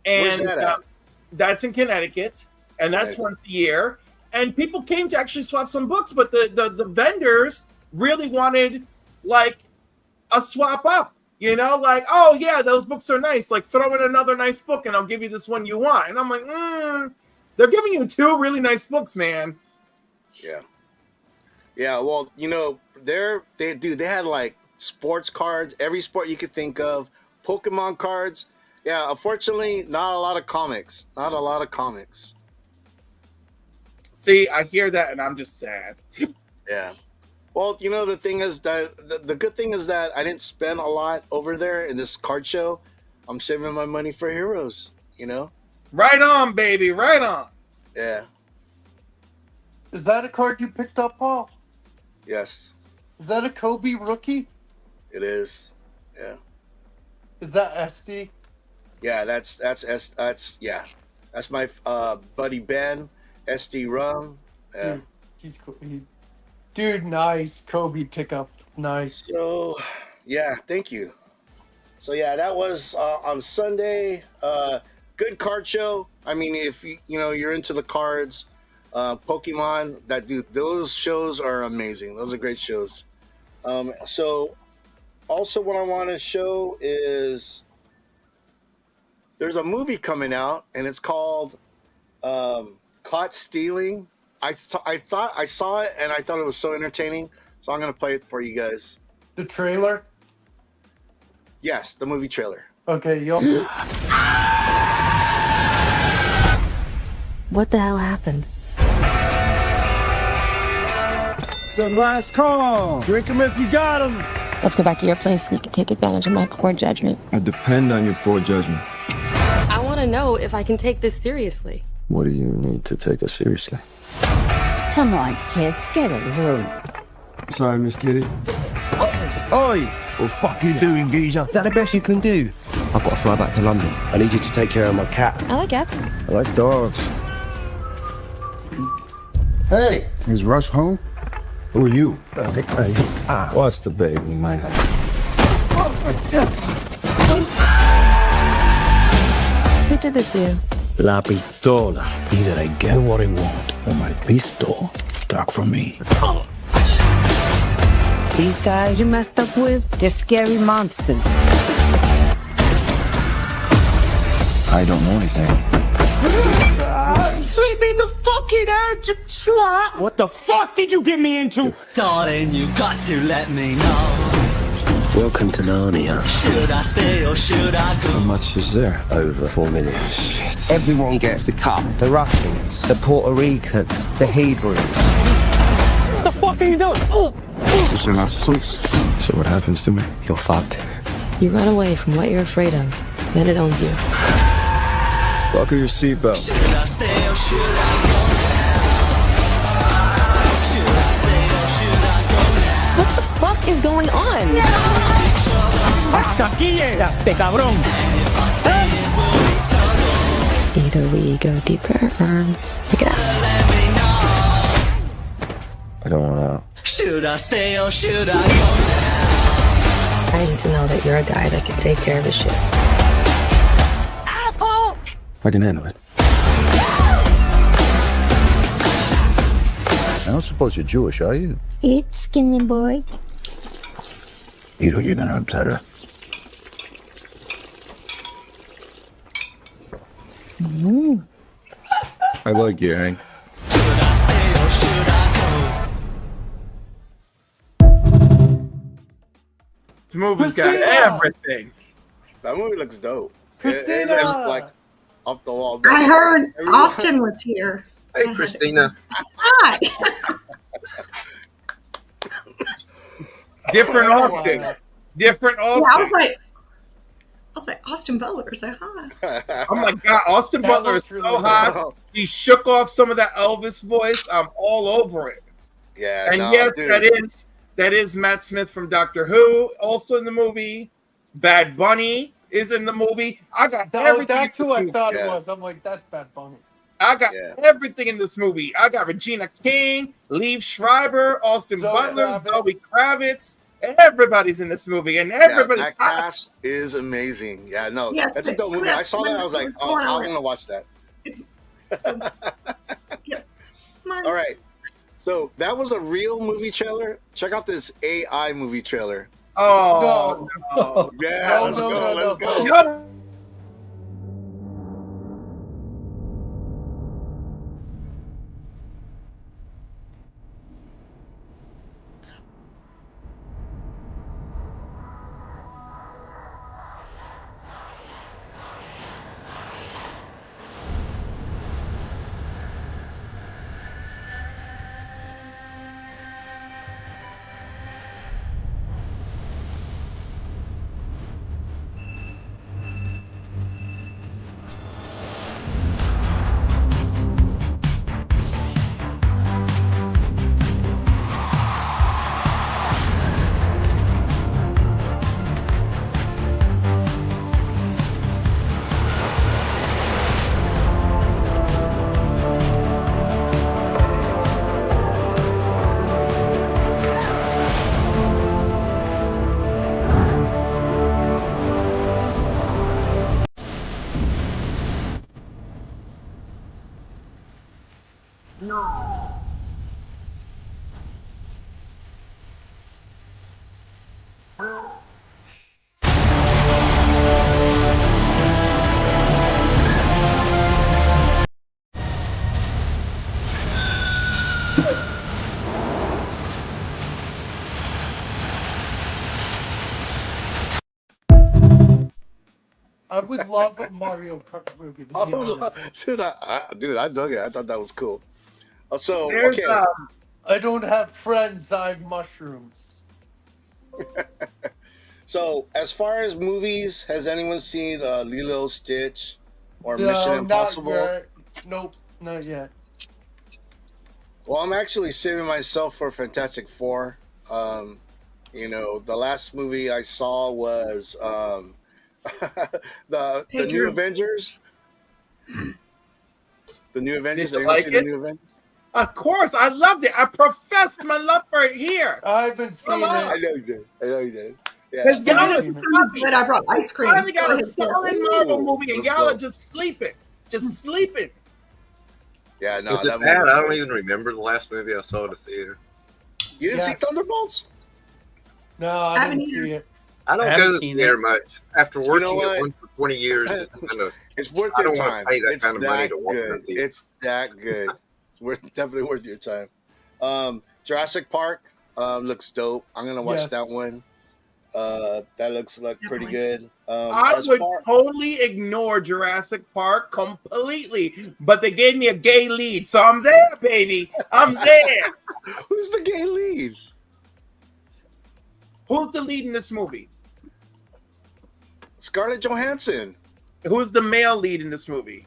And Where's that at? That's in Connecticut, and that's once a year. And people came to actually swap some books, but the vendors really wanted like a swap up. You know, like, oh yeah, those books are nice. Like, throw in another nice book, and I'll give you this one you want. And I'm like, they're giving you 2 really nice books, man. Yeah. Yeah, well, you know, they had like sports cards, every sport you could think of, Pokemon cards. Yeah, unfortunately, not a lot of comics. Not a lot of comics. See, I hear that, and I'm just sad. Yeah. Well, you know, the thing is that the good thing is that I didn't spend a lot over there in this card show. I'm saving my money for Heroes, you know? Right on, baby. Right on. Yeah. Is that a card you picked up, Paul? Yes, Is that a Kobe rookie? it is. Yeah. Is that SD? Yeah, that's yeah. That's my buddy Ben, SD Rum. Yeah. Dude, he's cool. Dude, nice. Kobe pickup. Nice. So, yeah, thank you. So yeah, that was on Sunday. Good card show. I mean, if you're into the cards, Pokemon, those shows are amazing. Those are great shows. So also what I want to show is there's a movie coming out and it's called Caught Stealing. I thought I saw it and I thought it was so entertaining. So I'm going to play it for you guys. The trailer? Yes, the movie trailer. Okay, yo. What the hell happened? Some last call. Drink them if you got them. Let's go back to your place so you can take advantage of my poor judgment. I depend on your poor judgment. I want to know if I can take this seriously. What do you need to take us seriously? Come on, kids, get a room. Sorry, Miss Kitty. Oi! What the fuck are you doing, geezer? Is that the best you can do? I've got to fly back to London. I need you to take care of my cat. I like cats. I like dogs. Hey, is Russ home? Who are you? What's the baby, man? Who did this to you? La pistola. Either I get what I want or my pistol stuck from me. These guys you messed up with, they're scary monsters. I don't know anything. Sweep me the fucking edge, swat! What the fuck did you get me into? Darling, you got to let me know. Welcome to Narnia. Should I stay or should I go? How much is there? Over 4 million. Shit. Everyone gets a cut. The Russians, the Puerto Ricans, the Hebrews. What the fuck are you doing? Oh. So what happens to me? You're fucked. You run away from what you're afraid of, then it owns you. Buckle your seatbelt. Should I stay or should I go now? What the fuck is going on? Hasta aquí llegaste, cabrón. Either we go deeper or we get out. I don't want out. Should I stay or should I go now? I need to know that you're a guy that can take care of his shit. Asshole! I can handle it. I don't suppose you're Jewish, are you? Eat, skinny boy. You know you're gonna upset her. I like you, Hank. Should I stay or should I This movie's got Christina! everything. That movie looks dope. Christina! It looks like off the wall. I heard Everyone- Austin was here. Hey, Christina. Hi. Different Oh, Austin. wow. Different Yeah, I Austin. was like, Austin Butler, say hi. Oh my God, Austin That Butler is looks so really hot. He shook off some of that Elvis voice. I'm all over it. Yeah, And no, yes, dude. that is Matt Smith from Doctor Who, also in the movie. Bad Bunny is in the movie. I got everything. That's who I thought it Yeah. was. I'm like, that's Bad Bunny. I got Yeah. everything in this movie. I got Regina King, Liev Schreiber, Austin Zoe Butler, Kravitz. Zoe Kravitz. Everybody's in this movie, and Yeah, everybody's that cast is amazing. Yeah, no, Yes, that's a but dope movie. I saw that. I was like, what's oh, going on I'm with- gonna watch that. So, yep. Come on. All right. So that was a real movie trailer. Check out this AI movie trailer. Oh, No. Yeah, No, let's no, go. no, Let's no. go. no. I would love a Mario Kart movie. To be honest. Dude, I dug it. I thought that was cool. So, There's, okay. I don't have friends. I have mushrooms. So, as far as movies, has anyone seen Lilo Stitch or No, Mission not Impossible? yet. Nope, not yet. Well, I'm actually saving myself for Fantastic Four. You know, the last movie I saw was the Hey, New Drew. Avengers. The New Avengers. Did you Anyone like seen it? the New Avengers? Of course, I loved it. I professed my love for it here. I haven't seen it. I know you did. I know you did. Yeah. Because y'all This is is so good. I brought ice cream. finally got Go a ahead, Sarah. solid Marvel Ooh, movie, and let's y'all go. are just sleeping. Just sleeping. Yeah, no, Was that it bad? movie- I don't even remember the last movie I saw at the theater. You didn't see Yes. Thunderbolts? No, I Haven't didn't see it. I don't I go haven't to the seen theater it. much. After working know at what? one for 20 years, it's kind of, It's worth I your don't want time. to pay that It's kind of money that to walk in the good. theater. It's that good. It's definitely worth your time. Jurassic Park looks dope. I'm gonna watch Yes. that one. That looks like pretty Definitely. good. I As would far- totally ignore Jurassic Park completely, but they gave me a gay lead, so I'm there, baby. I'm there. Who's the gay lead? Who's the lead in this movie? Scarlett Johansson. Who's the male lead in this movie?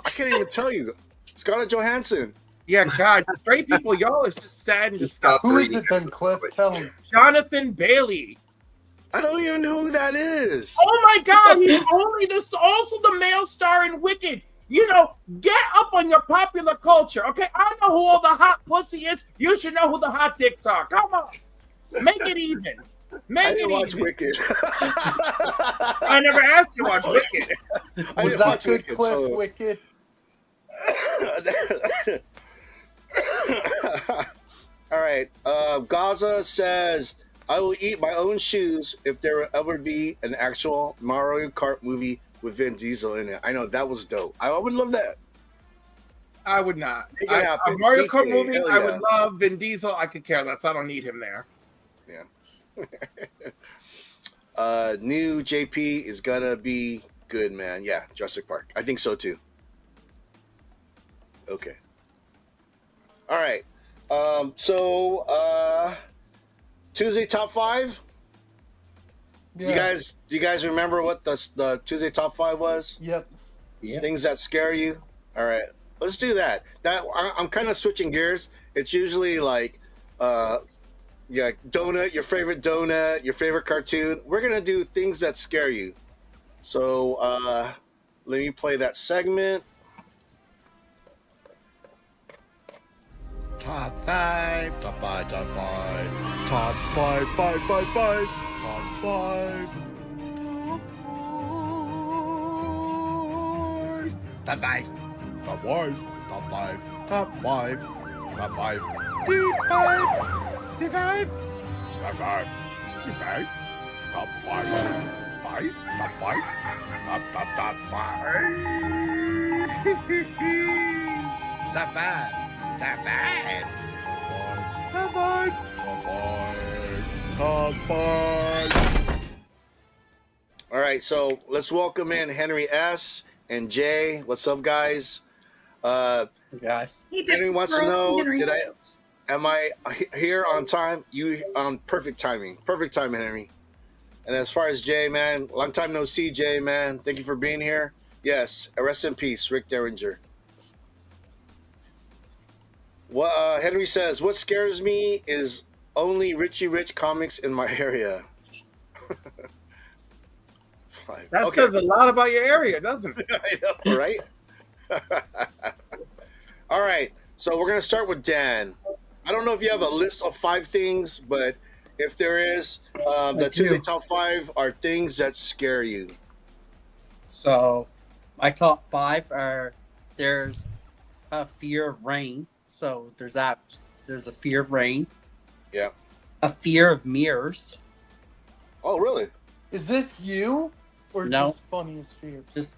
I can't even tell you. Scarlett Johansson. Yeah, God, straight people, y'all is just sad and disgusting. Who is it then, Cliff? Tell him. Jonathan Bailey. I don't even know who that is. Oh my God, he's only this also the male star in Wicked. You know, get up on your popular culture, okay? I know who all the hot pussy is. You should know who the hot dicks are. Come on, make it even. I Make it didn't watch even. Wicked. I never asked you to watch Wicked. I Was didn't that watch good, Wicked, Cliff? so- Wicked? All right. Gaza says, I will eat my own shoes if there will ever be an actual Mario Kart movie with Vin Diesel in it. I know, that was dope. I would love that. I would not. Make it A happen. Mario Kart DK, movie, hell I yeah. would love. Vin Diesel, I could care less. I don't need him there. New JP is gonna be good, man. Yeah, Jurassic Park. I think so too. Okay. All right. Tuesday top 5. Yeah. Do you guys remember what the Tuesday top 5 was? Yep. Things that scare you. All right, let's do that. I'm kind of switching gears. It's usually like, donut, your favorite cartoon. We're gonna do things that scare you. So let me play that segment. Top 5, top 5, top 5, top 5, 5, 5, 5, top 5. Top 5, top 5, top 5, top 5, top 5, T5, T5, top 5, T5, top 5, 5, top 5, top 5. Top 5. Top 5. Top 5. Top 5. All right, so let's welcome in Henry S. and Jay. What's up, guys? Guys. Henry wants to know, Henry. am I here on time? You on perfect timing. Perfect timing, Henry. And as far as Jay, man, long time no see, Jay, man. Thank you for being here. Yes, rest in peace, Rick Derringer. What Henry says, what scares me is only Richie Rich comics in my area. That says a lot about your area, doesn't it? I know, right? All right, so we're gonna start with Dan. I don't know if you have a list of 5 things, but if there is, the Tuesday top 5 are things that scare you. So, my top 5 are there's a fear of rain. So there's that. There's a fear of rain. Yeah. A fear of mirrors. Oh, really? Is this you? Or No. just funniest fears? Just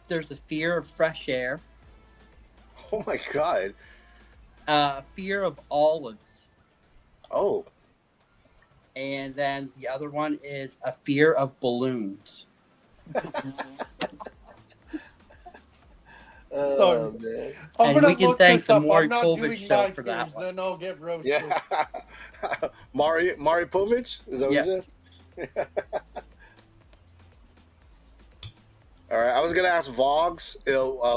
there's a fear of fresh air. Oh my god. Fear of olives. Oh. And then the other one is a fear of balloons. Oh, man. And we can thank the Maury I'm not Povich doing show my for that fears, one. Then I'll get roasted. Yeah. Maury Povich? Is that what you said? All right. I was gonna ask Vogs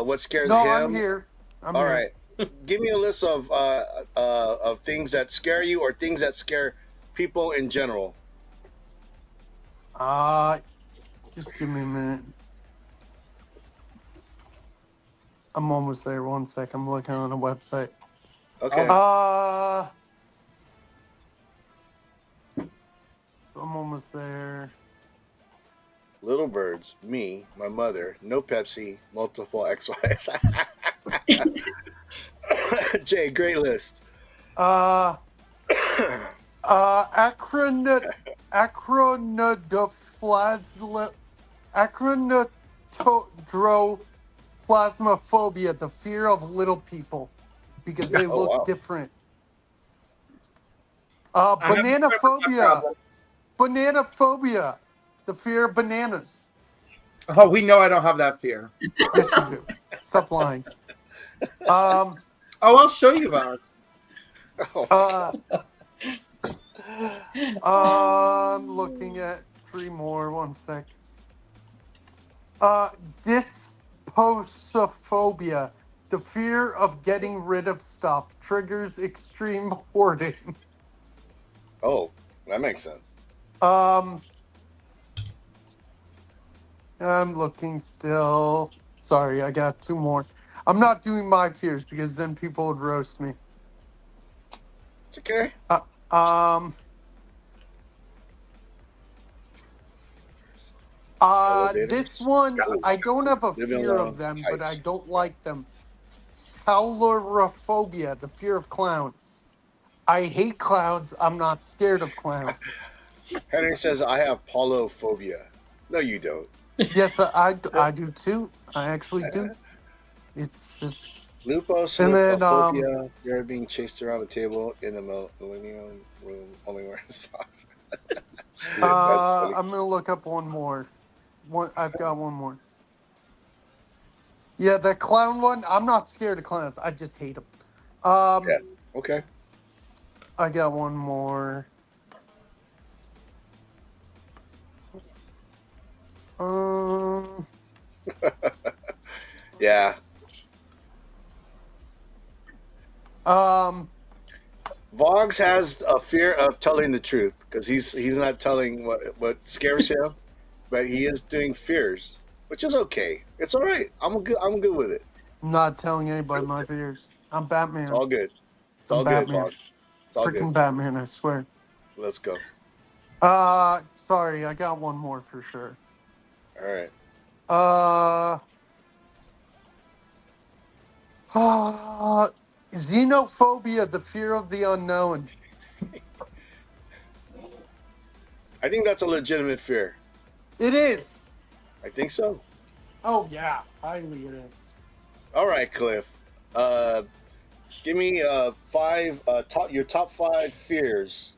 what scares No, him. I'm here. I'm All here. right. Give me a list of things that scare you or things that scare people in general. Just give me a minute. I'm almost there. 1 sec. I'm looking on a website. Okay. I'm almost there. Little birds, me, my mother, no Pepsi, multiple ex-wives. Jay, great list. Acronodoplasmophobia, the fear of little people, because they Oh, look wow. different. I have a similar Bananaphobia. Bananaphobia, the fear of bananas. Oh, we know I don't have that fear. Yes, you do. Stop lying. Oh, I'll show you, Vox. I'm looking at 3 more. 1 sec. Dysposophobia, the fear of getting rid of stuff, triggers extreme hoarding. Oh, that makes sense. I'm looking still. Sorry, I got 2 more. I'm not doing my fears because then people would roast me. It's okay. This one, I don't have a Living fear alone, of them, but I heights. don't like them. Calorophobia, the fear of clowns. I hate clowns. I'm not scared of clowns. Henry says, I have polophobia. No, you don't. Yes, I do too. I actually do. It's Lupus, And then, phobia. You're being chased around the table in the millennium room, only wearing socks. That's funny. I'm gonna look up one more. I've got one more. Yeah, the clown one. I'm not scared of clowns. I just hate them. Yeah. Okay. I got one more. Yeah. Vogs has a fear of telling the truth because he's not telling what scares him, but he is doing fears, which is okay. It's all right. I'm good with it. I'm not telling anybody my fears. I'm Batman. It's all good. It's all I'm good, Batman. Vogs. It's all Freaking good. Batman, I swear. Let's go. Sorry, I got one more for sure. All right. Xenophobia, the fear of the unknown. I think that's a legitimate fear. It is. I think so. Oh yeah, highly it is. All right, Cliff. Give me your top 5 fears.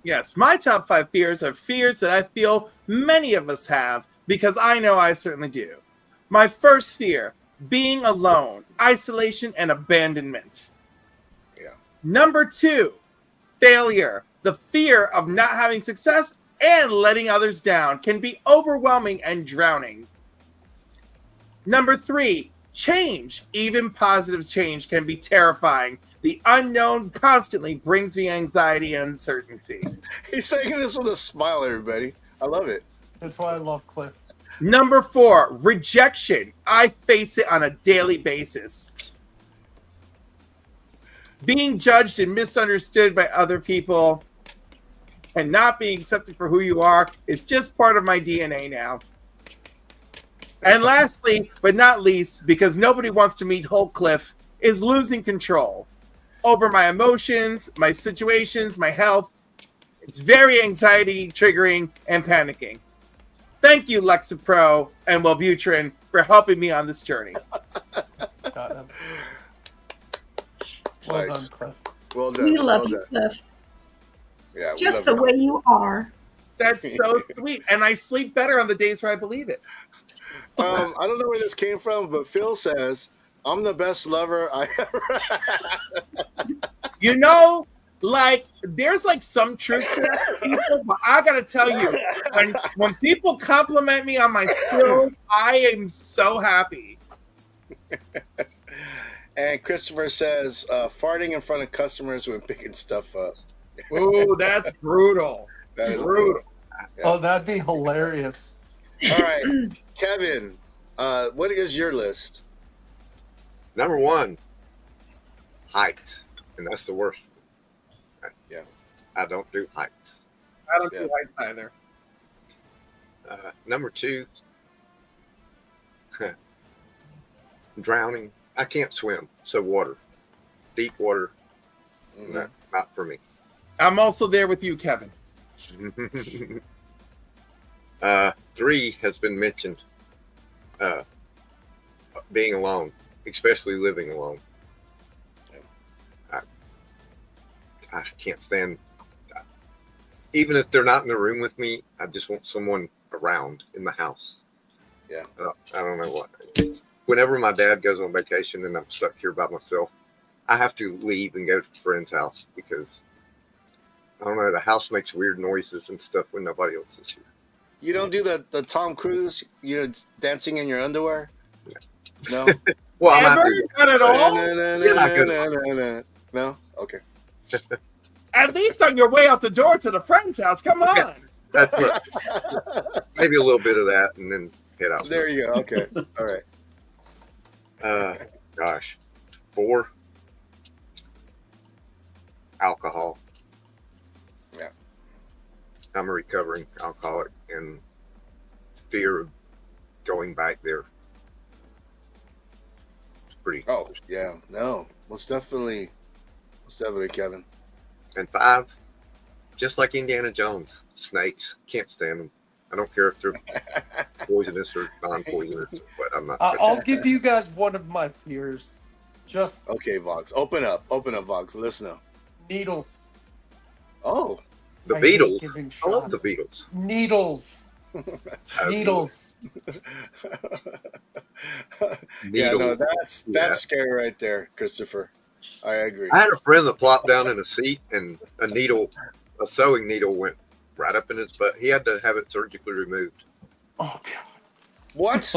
Yes, my top 5 fears are fears that I feel many of us have because I know I certainly do. My first fear, being alone, isolation, and abandonment. Yeah. Number 2, failure. The fear of not having success and letting others down can be overwhelming and drowning. Number 3, change. Even positive change can be terrifying. The unknown constantly brings me anxiety and uncertainty. He's saying this with a smile, everybody. I love it. That's why I love Cliff. Number 4, rejection. I face it on a daily basis. Being judged and misunderstood by other people and not being accepted for who you are is just part of my DNA now. And lastly, but not least, because nobody wants to meet Holtcliffe, is losing control over my emotions, my situations, my health. It's very anxiety triggering and panicking. Thank you, Lexapro and Wellbutrin, for helping me on this journey. Well done, Cliff. Well done. We love well you, done. Cliff. Yeah, we Just love the way you are. That's so sweet. And I sleep better on the days where I believe it. I don't know where this came from, but Phil says, I'm the best lover I ever You know, like, there's like some truth to that, people, but I gotta tell you, when people compliment me on my skills, I am so happy. And Christopher says, farting in front of customers when picking stuff up. Ooh, that's brutal. That is brutal. Yeah. Oh, that'd be hilarious. All right, Kevin, what is your list? Number 1, heights, and that's the worst. Yeah, I don't do heights. I don't do heights either. Number 2, drowning. I can't swim, so water, deep water, no, not for me. I'm also there with you, Kevin. 3 has been mentioned. Being alone, especially living alone. I can't stand. Even if they're not in the room with me, I just want someone around in the house. Yeah. I don't know what. Whenever my dad goes on vacation and I'm stuck here by myself, I have to leave and go to a friend's house because I don't know. The house makes weird noises and stuff when nobody else is here. You don't do the Tom Cruise, dancing in your underwear? No. Well, I'm Ever? Not at all? No? Okay. At least on your way out the door to the friend's house. Come on. Yeah, that's what. Maybe a little bit of that and then head out. There you go. Okay. All right. Gosh. 4, alcohol. Yeah. I'm a recovering alcoholic and fear of going back there. It's pretty. Oh, yeah. No. Most definitely, Kevin. And 5, just like Indiana Jones, snakes. Can't stand them. I don't care if they're poisonous or non-poisonous, but I'm not. I'll give you guys one of my fears. Just Okay, Vox. Open up, Vox. Listen up. needles. Oh. The I hate Beatles. giving I love the shots. Beatles. Needles. Needles. Yeah, no, Needles. that's scary right there, Christopher. I agree. I had a friend that plopped down in a seat and a sewing needle went right up in his butt. He had to have it surgically removed. Oh God. What?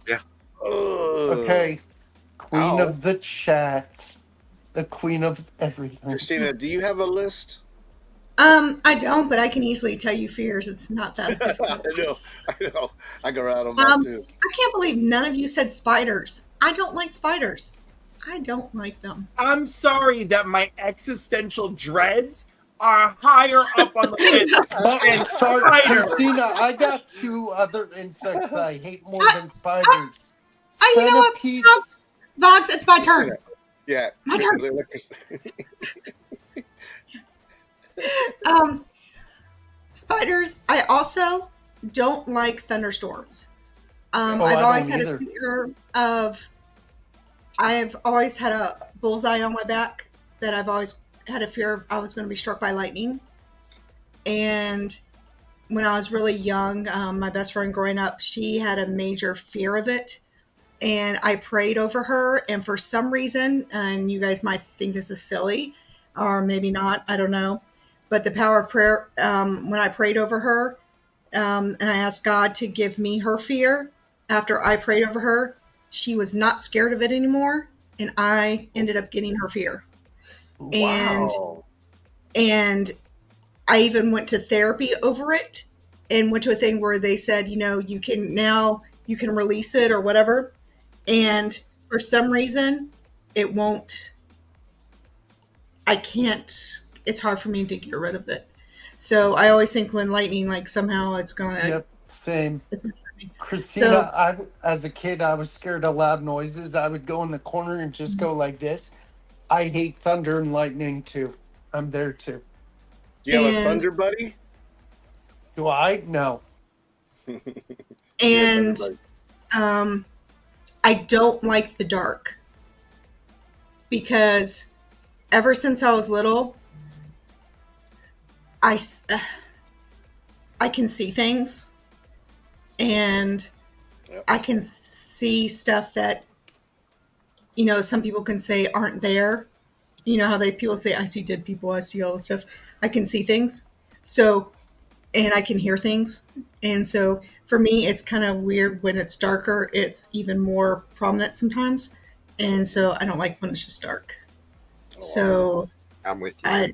Yeah. Okay. Queen Ow. of the chat. The queen of everything. Christina, do you have a list? I don't, but I can easily tell you fears. It's not that difficult. I know. I go out on that too. I can't believe none of you said spiders. I don't like spiders. I don't like them. I'm sorry that my existential dreads are higher up on the list. I'm sorry, Spider. Christina. I got 2 other insects I hate more than spiders. You know what? Centipedes. Vox, it's my turn. Yeah. My turn. Spiders. I also don't like thunderstorms. I've I always don't had either. a fear of. I've always had a bullseye on my back that I've always had a fear of I was going to be struck by lightning. And when I was really young, my best friend growing up, she had a major fear of it. And I prayed over her. And for some reason, and you guys might think this is silly, or maybe not, I don't know. But the power of prayer, when I prayed over her, and I asked God to give me her fear, after I prayed over her, she was not scared of it anymore. And I ended up getting her fear. Wow. And I even went to therapy over it and went to a thing where they said, you can release it or whatever. And for some reason, it's hard for me to get rid of it. So I always think when lightning, like somehow it's going to. Yep, same. It's me. Christina, as a kid, I was scared of loud noises. I would go in the corner and just go like this. I hate thunder and lightning too. I'm there too. Do you have a thunder buddy? Do I? No. And I don't like the dark because ever since I was little, I can see things, and I can see stuff that, you know, some people can say aren't there. You know how people say, I see dead people, I see all this stuff. I can see things. So, and I can hear things. And so for me, it's kind of weird when it's darker, it's even more prominent sometimes. And so I don't like when it's just dark. So I'm with you.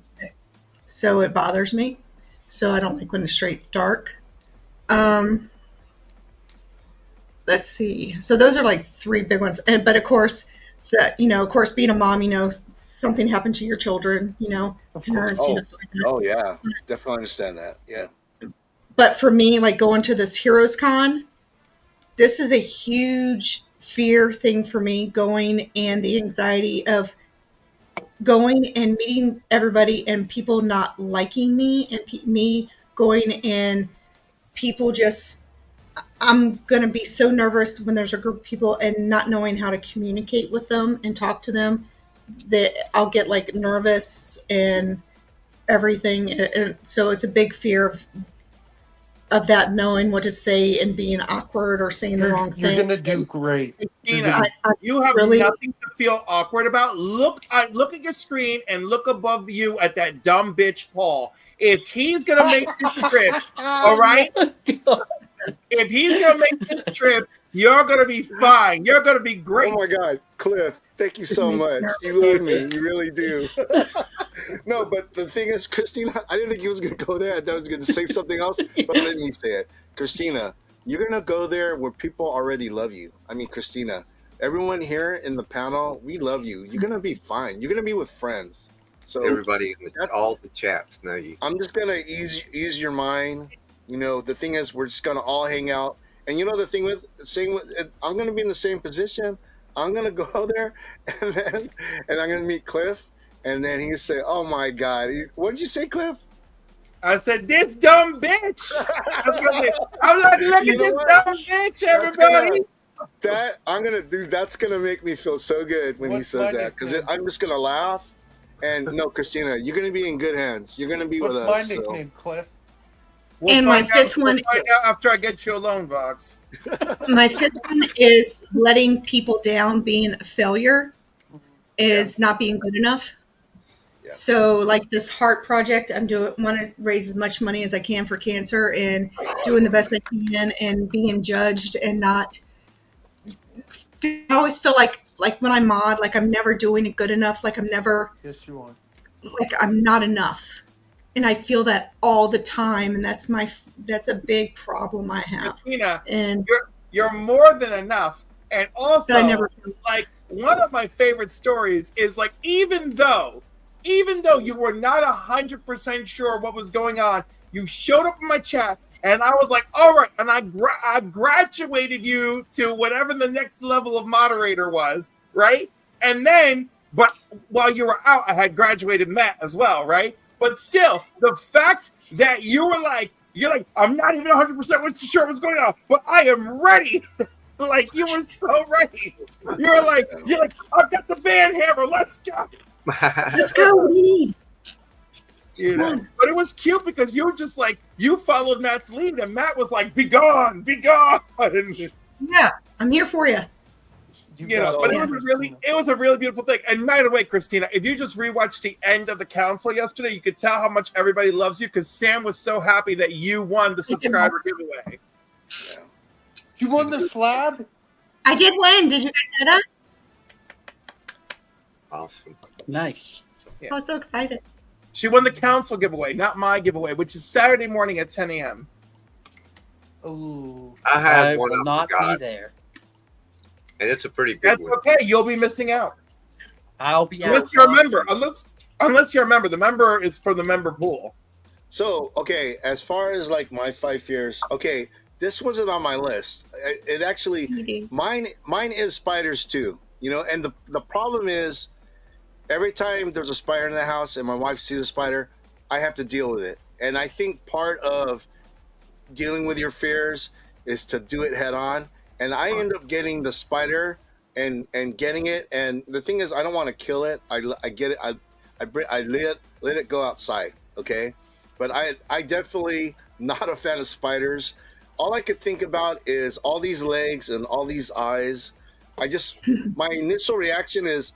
So it bothers me. So I don't like when it's straight dark. Let's see. So those are like 3 big ones. But of course, being a mom, you know, something happened to your children, you know, parents, you know, so like that. Oh yeah, definitely understand that. Yeah. But for me, like going to this Heroes Con, this is a huge fear thing for me, going, and the anxiety of going and meeting everybody and people not liking me, and me going and people just, I'm going to be so nervous when there's a group of people and not knowing how to communicate with them and talk to them that I'll get like nervous and everything. And so it's a big fear of that, knowing what to say and being awkward or saying the wrong thing. You're going to do great. Christina, you have nothing to feel awkward about. Look at your screen and look above you at that dumb bitch Paul. If he's going to make this trip, all right? If he's going to make this trip, you're going to be fine. You're going to be great. Oh, my God. Cliff, thank you so much. You love me. You really do. No, but the thing is, Christina, I didn't think he was going to go there. I thought he was going to say something else, but let me say it. Christina, you're going to go there where people already love you. I mean, Christina, everyone here in the panel, we love you. You're going to be fine. You're going to be with friends. So Everybody in all the chats know you. I'm just going to ease your mind. You know, the thing is, we're just going to all hang out. And you know, the thing with I'm going to be in the same position. I'm going to go there and I'm going to meet Cliff. And then he say, oh my God. What did you say, Cliff? I said, this dumb bitch. I'm like, look at this dumb bitch, everybody. That's going to make me feel so good when he says that. Because I'm just going to laugh. And no, Christina, you're going to be in good hands. You're going to be with us. What's my nickname, Cliff? And my fifth one. We'll find out after I get you alone, Vox. My fifth one is letting people down, being a failure, is not being good enough. Yeah. So, like this heart project, want to raise as much money as I can for cancer, and doing the best I can, and being judged, and not. I always feel like when I mod, like I'm never doing it good enough. Like I'm never. Yes, you are. Like I'm not enough. And I feel that all the time, and that's a big problem I have. Christina, and you're more than enough. And also, like one of my favorite stories is like even though you were not 100% sure what was going on, you showed up in my chat, and I was like, all right, and I graduated you to whatever the next level of moderator was, right? And then, but while you were out, I had graduated Matt as well, right? But still, the fact that you're like, I'm not even 100% sure what's going on, but I am ready. Like you were so ready. You're like, I've got the band hammer. Let's go. Let's go. What do you need? You know, but it was cute because you were just like, you followed Matt's lead, and Matt was like, be gone, be gone. Yeah, I'm here for you. You know, but it was a really beautiful thing. And by the way, Christina, if you just rewatched the end of the council yesterday, you could tell how much everybody loves you because Sam was so happy that you won the subscriber giveaway. Yeah. You won the slab? I did win. Did you guys say that? Awesome. Nice. Yeah. I was so excited. She won the council giveaway, not my giveaway, which is Saturday morning at 10 a.m. Oh, I will not be there. And it's a pretty good one. That's okay. You'll be missing out. I'll be unless out. You're a member. Unless you're a member. The member is for the member pool. So, okay, as far as like my 5 fears, okay, this wasn't on my list. It actually, mine is spiders too. You know, and the problem is, every time there's a spider in the house and my wife sees a spider, I have to deal with it. And I think part of dealing with your fears is to do it head on. And I end up getting the spider and getting it. And the thing is, I don't want to kill it. I get it. I let it go outside. Okay. But I definitely not a fan of spiders. All I could think about is all these legs and all these eyes. My initial reaction is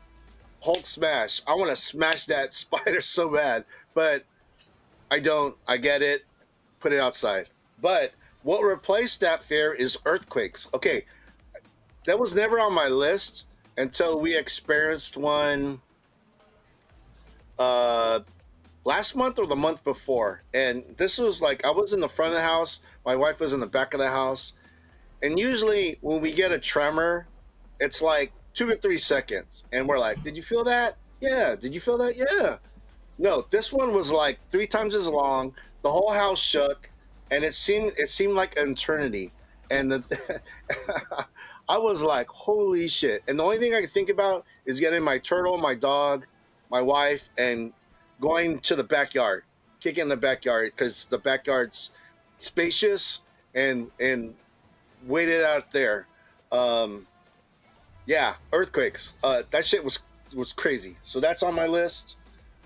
Hulk smash. I want to smash that spider so bad, but I don't. I get it. Put it outside. But what replaced that fear is earthquakes. Okay, that was never on my list until we experienced one last month or the month before. And this was like, I was in the front of the house. My wife was in the back of the house. And usually when we get a tremor, it's like 2 to 3 seconds. And we're like, did you feel that? Yeah. Did you feel that? Yeah. No, this one was like 3 times as long. The whole house shook, and it seemed like an eternity. And I was like, holy shit. And the only thing I could think about is getting my turtle, my dog, my wife, and going to the backyard, kicking the backyard, because the backyard's spacious and waited out there. Yeah, earthquakes. That shit was crazy. So that's on my list.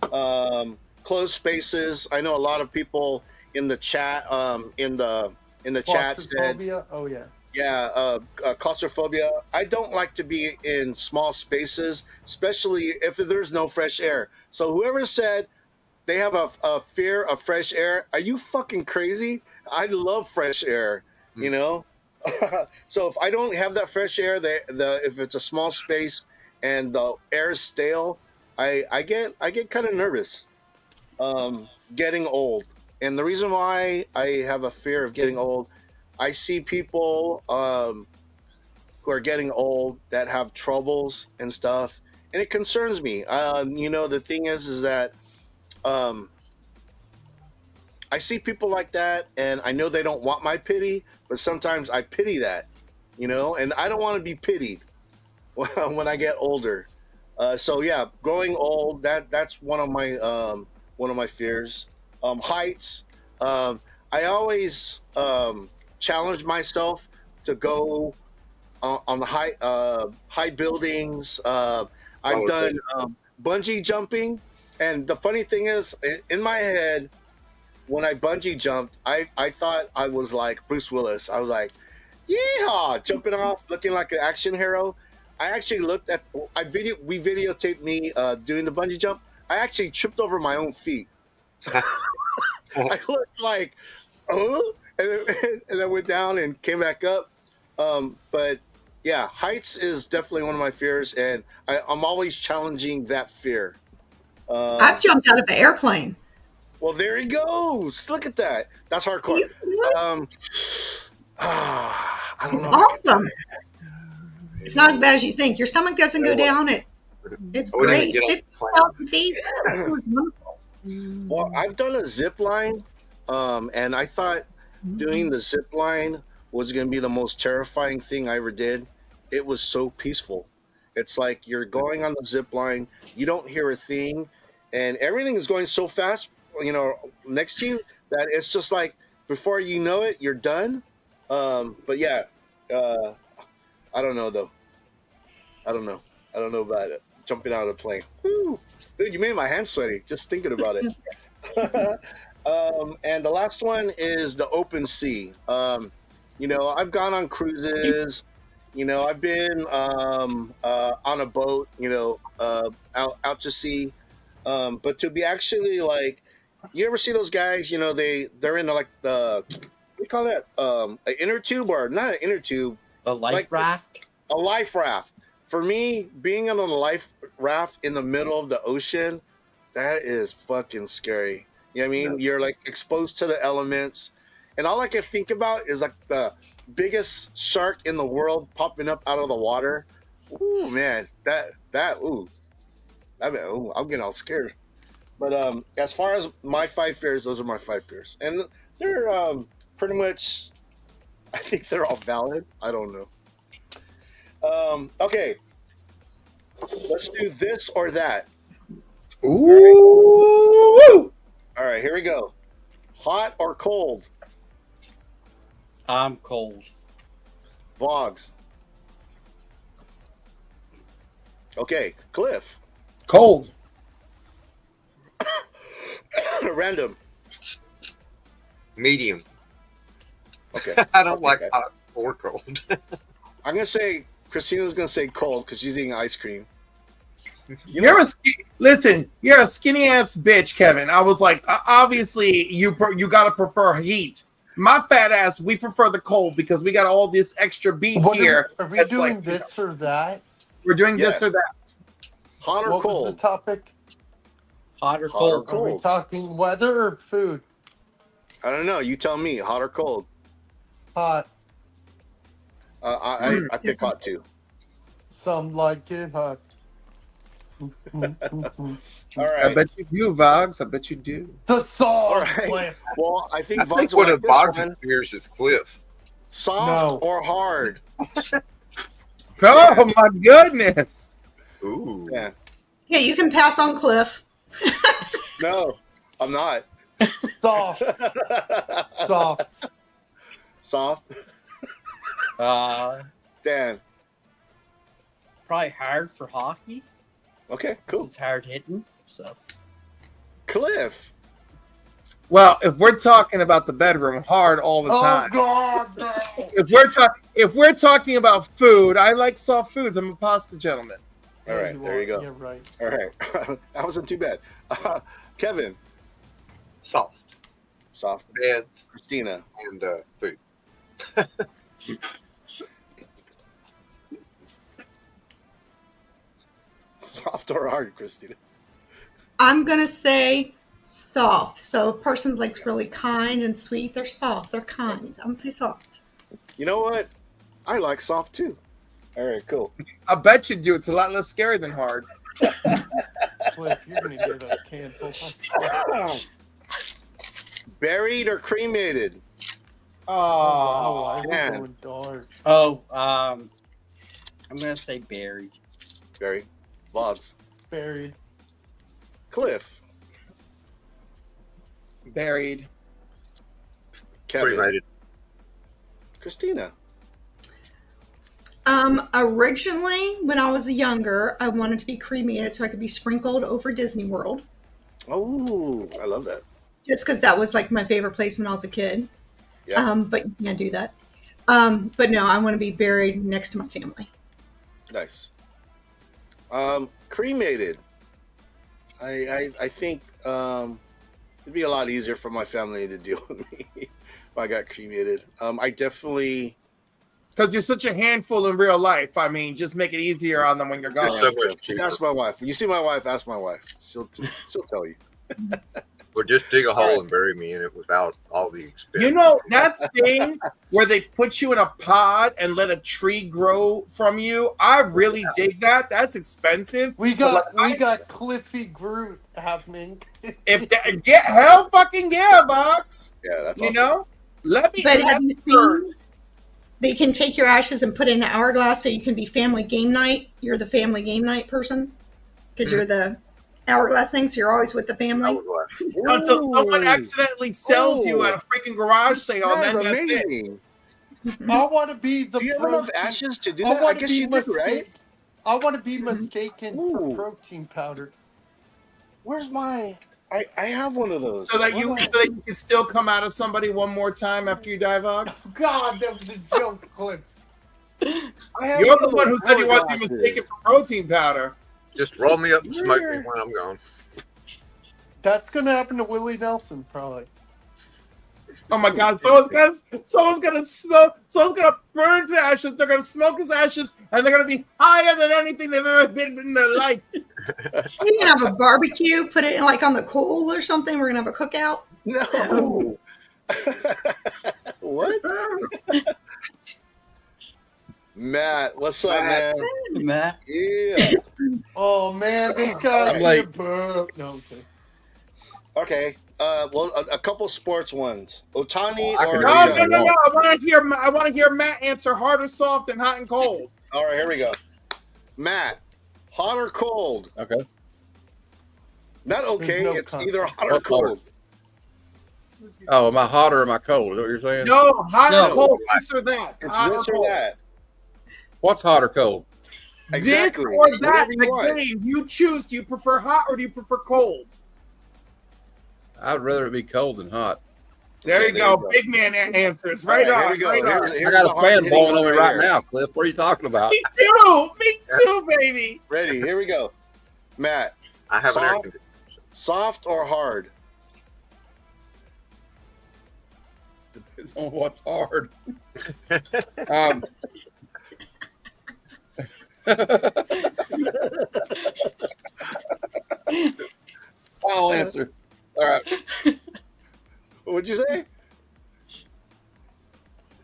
Closed spaces. I know a lot of people in the chat in the chat said, Claustrophobia? Oh yeah. Yeah, claustrophobia. I don't like to be in small spaces, especially if there's no fresh air. So whoever said they have a fear of fresh air, are you fucking crazy? I love fresh air, you know? So if I don't have that fresh air, if it's a small space and the air is stale, I get kind of nervous. Getting old. And the reason why I have a fear of getting old, I see people who are getting old that have troubles and stuff, and it concerns me. You know, the thing is that I see people like that, and I know they don't want my pity, but sometimes I pity that, you know, and I don't want to be pitied when I get older. So yeah, growing old, that's one of my fears. Heights. I always challenge myself to go on the high buildings. I've done bungee jumping, and the funny thing is, in my head, when I bungee jumped, I thought I was like Bruce Willis. I was like, yeehaw, jumping off, looking like an action hero. I actually looked at, we videotaped me doing the bungee jump. I actually tripped over my own feet. I looked like, oh, and I went down and came back up. But yeah, heights is definitely one of my fears, and I'm always challenging that fear. I've jumped out of an airplane. Well, there he goes. Look at that. That's hardcore. I don't know. Awesome. It's not as bad as you think. Your stomach doesn't go down. It's great. 50,000 feet. Well, I've done a zip line, and I thought doing the zip line was going to be the most terrifying thing I ever did. It was so peaceful. It's like you're going on the zip line, you don't hear a thing, and everything is going so fast, you know, next to you, that it's just like before you know it, you're done. But yeah, I don't know though. I don't know about it. Jumping out of a plane. Woo. Dude, you made my hands sweaty just thinking about it. And the last one is the open sea. You know, I've gone on cruises. You know, I've been on a boat, you know, out to sea. But to be actually like, you ever see those guys, you know, they're in like the, what do you call that? An inner tube, or not an inner tube. A life raft? A life raft. For me, being on a life raft in the middle of the ocean, that is fucking scary. You know what I mean? You're like exposed to the elements. And all I can think about is like the biggest shark in the world popping up out of the water. Ooh, man, I'm getting all scared. But as far as my 5 fears, those are my 5 fears. And they're pretty much I think they're all valid. I don't know. Okay. Let's do this or that. Ooh. All right, here we go. Hot or cold? I'm cold. Vlogs. Okay, Cliff. Cold. Random. Medium. Okay. I don't like hot or cold. I'm gonna say Christina's gonna say cold because she's eating ice cream. You're a skinny ass bitch, Kevin. I was like, obviously you gotta prefer heat. My fat ass, we prefer the cold because we got all this extra beef here. Are we doing this or that? We're doing this or that. Hot or What cold? was the topic? Hot or Hot or cold? Are we cold? talking weather or food? I don't know. You tell me. Hot or cold? Hot. I pick hot too. Some like it hot. All I right. bet you do, Vogs. I bet you do. The song. All right. Well, I think I Vogs think will one like of this Boggs' one. beers is Cliff. Soft or hard? Oh my goodness! Ooh. Yeah. Yeah, you can pass on Cliff. No, I'm not. Soft. Soft. Soft. Dan. Probably hard for hockey. Okay, cool. It's hard hitting. So Cliff. Well, if we're talking about the bedroom, hard all the time. God, no. If we're talking about food, I like soft foods. I'm a pasta gentleman. All right, there you go. Yeah, right. All right, that wasn't too bad. Kevin. Soft. Soft. Bed Christina. and food. Soft or hard, Christina? I'm gonna say soft. So if a person's like really kind and sweet, they're soft. They're kind. I'm gonna say soft. You know what? I like soft too. All right, cool. I bet you do. It's a lot less scary than hard. Cliff, you're gonna get us canceled. Buried or cremated? Oh, I Dan. was going dark. Oh, I'm gonna say buried. Buried. Vlogs. Buried. Cliff. Buried. Kevin. Cremated. Christina. Originally, when I was younger, I wanted to be cremated so I could be sprinkled over Disney World. Oh, I love that. Just because that was like my favorite place when I was a kid. Yeah. But you can't do that. But no, I want to be buried next to my family. Nice. Cremated. I think it'd be a lot easier for my family to deal with me if I got cremated. I definitely. Because you're such a handful in real life. I mean, just make it easier on them when you're gone. Just ask my wife. When you see my wife, ask my wife. She'll tell you. Or just dig a hole and bury me in it without all the expense. You know, that thing where they put you in a pod and let a tree grow from you, I really dig that. That's expensive. We got Cliffy Groot happening. If that, hell fucking yeah, Box. Yeah, that's you awesome. know. Let me. But have you seen? They can take your ashes and put it in an hourglass so you can be family game night. You're the family game night person because you're the hourglass thing, so you're always with the family. Until someone accidentally sells you at a freaking garage sale, That's then that's it. amazing. I want to be the. Do you have enough ashes to do I that? I wanna guess be you do, right? I want to be mistaken for protein powder. Where's my? I have one of those. So that you can still come out of somebody one more time after you die, Vox. God, that was a joke, Cliff. You're the one who said you want to be mistaken for protein powder. Just roll me up and smoke me when I'm gone. That's gonna happen to Willie Nelson, probably. Oh my God! Someone's gonna burn his ashes. They're gonna smoke his ashes, and they're gonna be higher than anything they've ever been in their life. We're gonna have a barbecue, put it in like on the coal or something. We're gonna have a cookout. No. What? Matt, what's up, man? Matt. Yeah. Oh man, this guy. I'm like- No, okay. Okay, well, a couple sports ones. Otani No, or no. I want to hear Matt answer hard or soft and hot and cold. All right, here we go. Matt, hot or cold? Okay. Not okay. no It's concept. either hot or What's hotter? cold. Oh, am I hot or am I cold? Is that what you're saying? No, hot No. or cold, this or that. It's Hot this or cold. that. What's hot or cold? Exactly. This or that. Whatever you The want. game. You choose. Do you prefer hot or do you prefer cold? I'd rather it be cold than hot. There Okay, you there you go. go. Big man answers. All Right right, on. here we go. Right on. Here's I got the a fan hard-hitting blowing on one me right here. now, Cliff. What are you talking about? Me too. Me too, baby. Ready? Here we go. Matt, I have an air soft, conditioner. soft or hard? Depends on what's hard. Final answer. All right. What'd you say?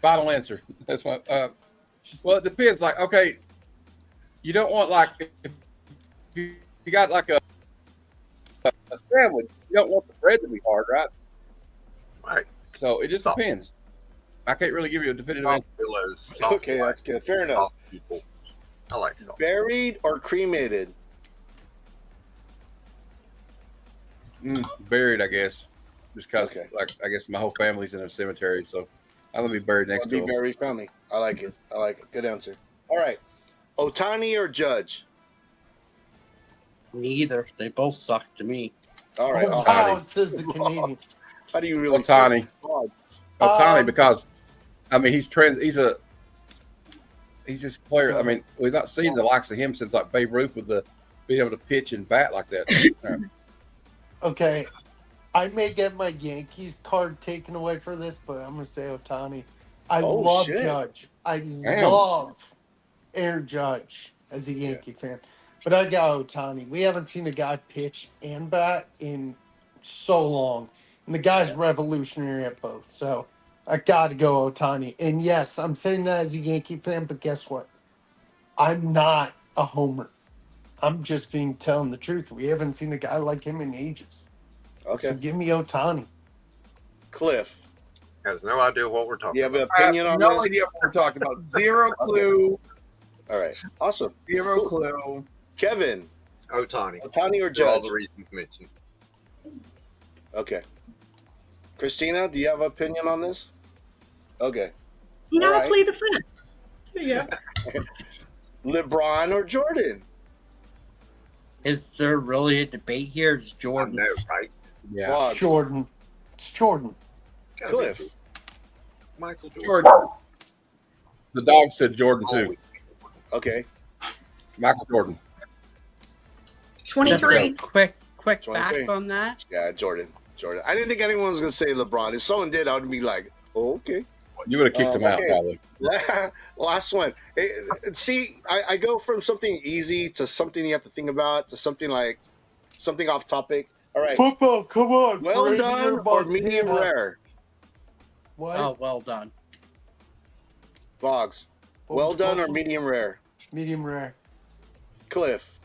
Final answer. That's what. Well, it depends. Like, okay, you don't want like if you got like a sandwich. You don't want the bread to be hard, right? Right. So it just depends. I can't really give you a definitive answer. Okay, that's good. Fair enough. Soft people. I like soft. Buried or cremated? Buried, I guess. Just because, Okay. like, I guess my whole family's in a cemetery, so I'm gonna be buried next to Be them. buried family. I like it. I like it. Good answer. All right. Otani or Judge? Neither. They both suck to me. All right. Oh, Otani. wow, says the Canadians. How do you really Otani. feel? Otani, because I mean he's just a player. I mean, we've not seen the likes of him since like Babe Ruth with the being able to pitch and bat like that. All right. Okay, I may get my Yankees card taken away for this, but I'm gonna say Otani. I Oh, love shit. Judge. I Damn. love Aaron Judge as a Yankee fan, but I got Otani. We haven't seen a guy pitch and bat in so long, and the guy's revolutionary at both. So I got to go Otani. And yes, I'm saying that as a Yankee fan, but guess what? I'm not a homer. I'm just telling the truth. We haven't seen a guy like him in ages. Okay. So give me Otani. Cliff. Has no idea what we're talking You have an about. opinion I have on no this? idea what we're talking about. Zero clue. All right. Awesome. Zero Cool. clue. Kevin. Otani. Otani or For all Judge? the reasons mentioned. Christina, do you have an opinion on this? Okay. You know, All I'll right. play the friend. There you go. LeBron or Jordan? Is there really a debate here? It's Jordan. No, right? Yeah. Vaughn. Jordan. It's Jordan. Cliff. Michael Jordan. Jordan. The dog said Jordan too. Okay. Michael Jordan. 23. Quick 23. back on that. Yeah, Jordan. I didn't think anyone was going to say LeBron. If someone did, I would be like, oh, okay. You would have kicked him out okay. probably. Last one. See, I go from something easy to something you have to think about to something off topic. All right. Football, come on. Well Brady done or or medium Montana? rare? What? Oh, well done. Boggs. What Well was the done or question? medium rare? Medium rare. Cliff.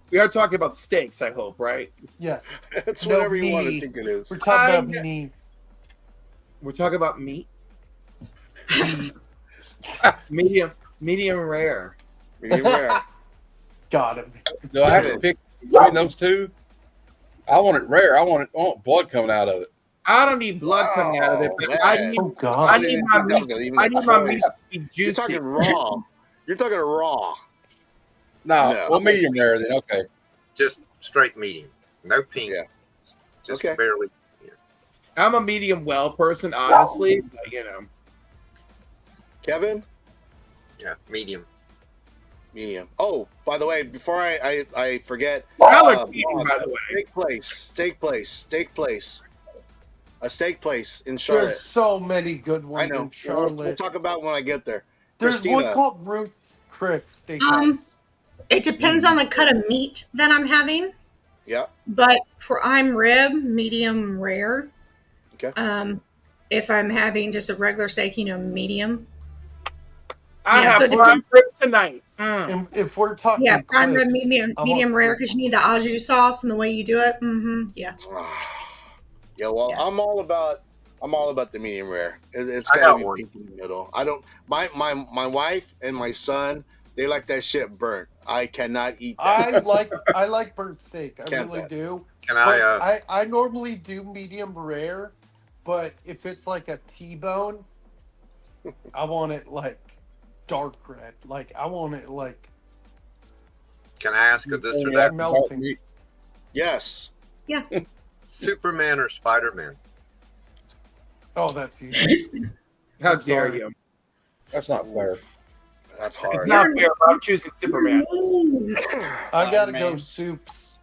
We are talking about steaks, I hope, right? Yes. It's No, whatever you want to meat. think it is. We're talking about I'm- meat. We're talking about meat. Medium rare. Medium rare. Got him. Do I have to pick between those two? I want it rare. I want blood coming out of it. I don't need blood coming out of it, but I man. need, Oh, God. I need my meat. I need my meat to be You're juicy. talking raw. You're talking raw. No, No. well, medium rare then. Okay. Just straight medium. No pink. Yeah. Just Okay. barely. I'm a medium well person, honestly. But, you know, Kevin? Yeah, medium. Medium. Oh, by the way, before I forget, Allergy, Boggs, by the way. steak place. A steak place in There's Charlotte. so many good I ones know. in We'll Charlotte. talk about when I get there. There's Christina. one called Ruth Chris Steakhouse. It depends on the cut of meat that I'm having, Yeah. but for I'm rib, medium rare. Okay. If I'm having just a regular steak, medium. I Yeah, so have it prime depends- rib tonight. And if we're talking Yeah, prime rib, clips, medium, I want medium rare, clips. because you need the au jus sauce and the way you do it. Yeah. Yeah, well, I'm all about the medium rare. It's I gotta got be one. pink in the middle. I don't. My wife and my son, they like that shit burnt. I cannot eat that. I like burnt steak. I Can't really that. do. Can But I? I normally do medium rare, but if it's like a T-bone, I want it like dark red. Like I want it like Can I ask a this or Yeah, that? melting. Yes. Yeah. Superman or Spider-Man? Oh, that's easy. How I'm dare sorry. you? That's not fair. That's It's hard. not fair. But I'm choosing Superman. I gotta Spider-Man. go soups.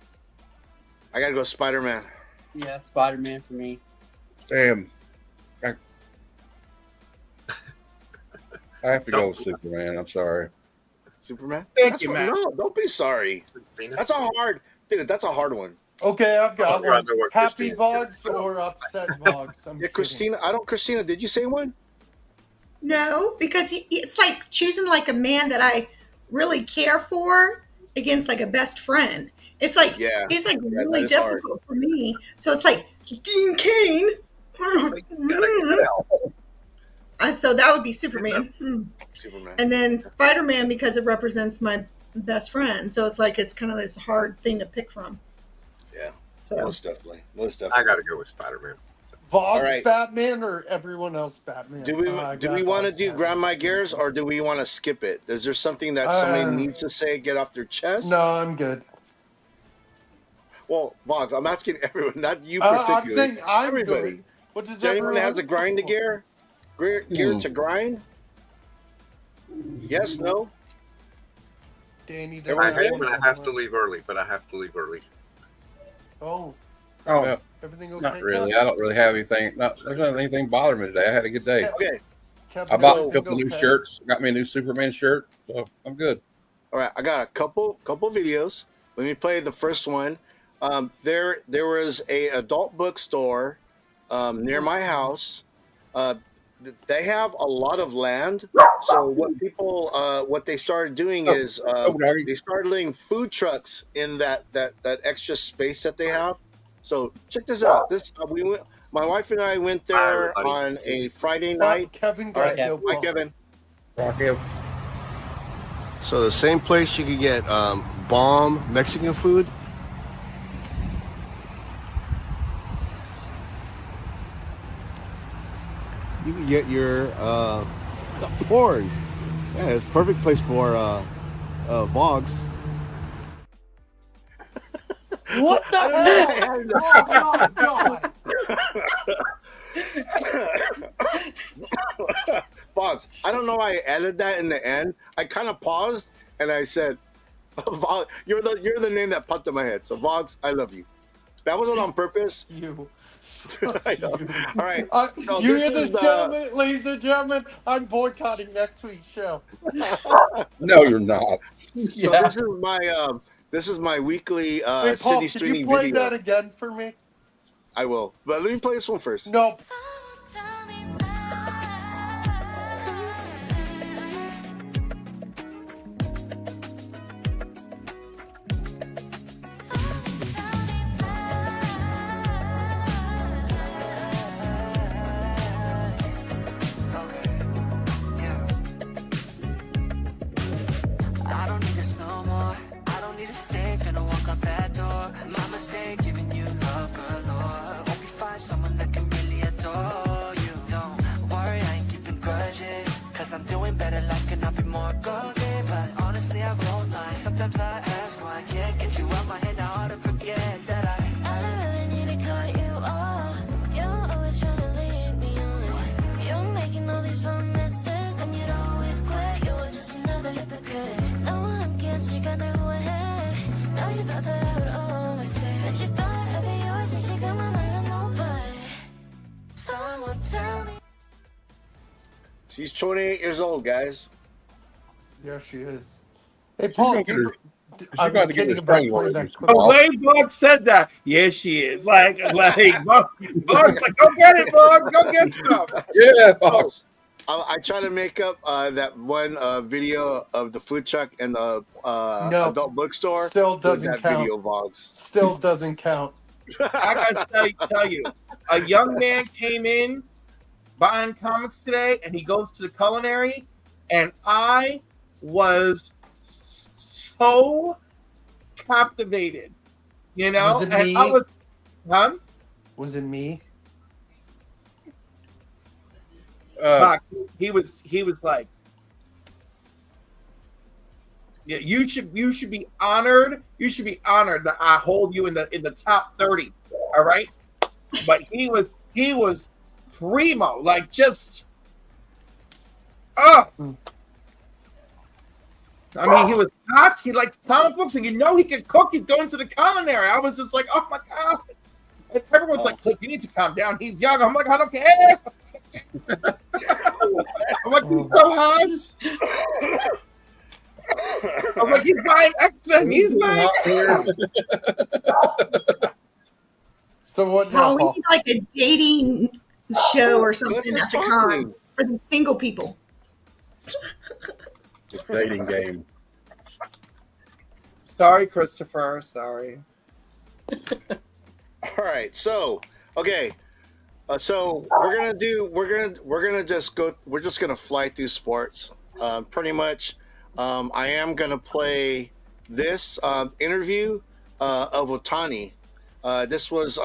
I gotta go Spider-Man. Yeah, Spider-Man for me. Damn. I have to go with Superman. I'm sorry. Superman. Thank That's you, what- man. No, don't be sorry. That's a hard, dude. That's a hard one. Okay, I've got Oh, I one. know what Happy Christina's Vogs gonna or upset Vogs? I'm Yeah, kidding. Christina. Christina, did you say one? No, because it's like choosing like a man that I really care for against like a best friend. It's like Yeah. it's like that really is hard. difficult for me. So it's like Dean Cain. So that would be Superman. Superman. And then Spider-Man because it represents my best friend. So it's like it's kind of this hard thing to pick from. Yeah. So Most definitely. Most I definitely. got to go with Spider-Man. Vogs right. Batman or everyone else Batman? Do we I do got we want to Vogs do Batman. Grandma Gears or do we want to skip it? Is there something that somebody needs to say, get off their chest? No, I'm good. Well, Vogs, I'm asking everyone, not you I'm particularly. saying I'm Everybody. good. What does Is there anyone that has a everyone- grind to gear? Gear to grind? Yes, no? Danny I doesn't hate have when I one. have to leave early, but I have to leave early. Oh, Oh, everything okay? not really. I don't really have anything. There's not anything bothering me today. I had a good day. Okay. Kevin, I bought a everything couple new okay? shirts. Got me a new Superman shirt, so I'm good. All right, I got a couple videos. Let me play the first one. There was a adult bookstore near my house. They have a lot of land. So what they started doing is they started letting food trucks in that extra space that they have. So check this out. My wife and I went there on a Friday night. Kevin All got right, no bye, Kevin. Rock him. So the same place you could get bomb Mexican food. You can get your porn. Yeah, it's a perfect place for Vogs. What the hell? Oh my god! Vogs, I don't know why I added that in the end. I kind of paused and I said, "You're the name that popped in my head." So Vogs, I love you. That wasn't on purpose. You. I know. All right. So you this hear this, is the. gentlemen, ladies and gentlemen? I'm boycotting next week's show. No, you're not. So this is my weekly Hey, Paul, Sydney can you streaming play video. that again for me? I will, but let me play this one first. No. I don't need this no more. I don't need to stay, finna walk out that door. My mistake, giving you love galore. Hope you find someone that can really adore you. Don't worry, I ain't keeping grudges, cause I'm doing better, life cannot be more golden. But honestly, I won't lie, sometimes I ask why I can't get you out my head. Now hard to forget that I don't really need to cut you off. You're always trying to lead me on. You're making all these promises, and you'd always quit. You're just another hypocrite. Now I'm against you, got no way. Now you thought that I would always stay, but you thought I'd be yours, and you got my money, no, but someone tell me. She's 28 years old, guys. Yeah, she is. Hey, Paul, gonna get her- I got was to get kidding her about spring playing water. that clip. The way Bug said that, yeah, she is. Like, Bug's like, go get it, Bug, go get some. Yeah, boss. I try to make up that one video of the food truck and the No. adult bookstore. Still with doesn't that count. video vlogs. Still doesn't count. I gotta tell you, a young man came in buying comics today, and he goes to the culinary, and I was so captivated, you know. Was it and me? I was, huh? Was it me? Fuck, he was like, yeah, you should be honored. You should be honored that I hold you in the top 30. All right, but he was primo, like just I mean, he was hot. He likes comic books, and you know he can cook. He's going to the culinary. I was just like, oh my god. And everyone's like, Click, you need to calm down. He's young. I'm like, I don't care. I'm like, he's so hot. I'm like, he's buying X-Men. He's buying So what No, now, we Paul? need like a dating show or something Cliff is at the talking. con for the single people. Dating game. Sorry, Christopher. Sorry. All right, so okay, so we're just gonna fly through sports. Pretty much, I am gonna play this interview of Otani. This was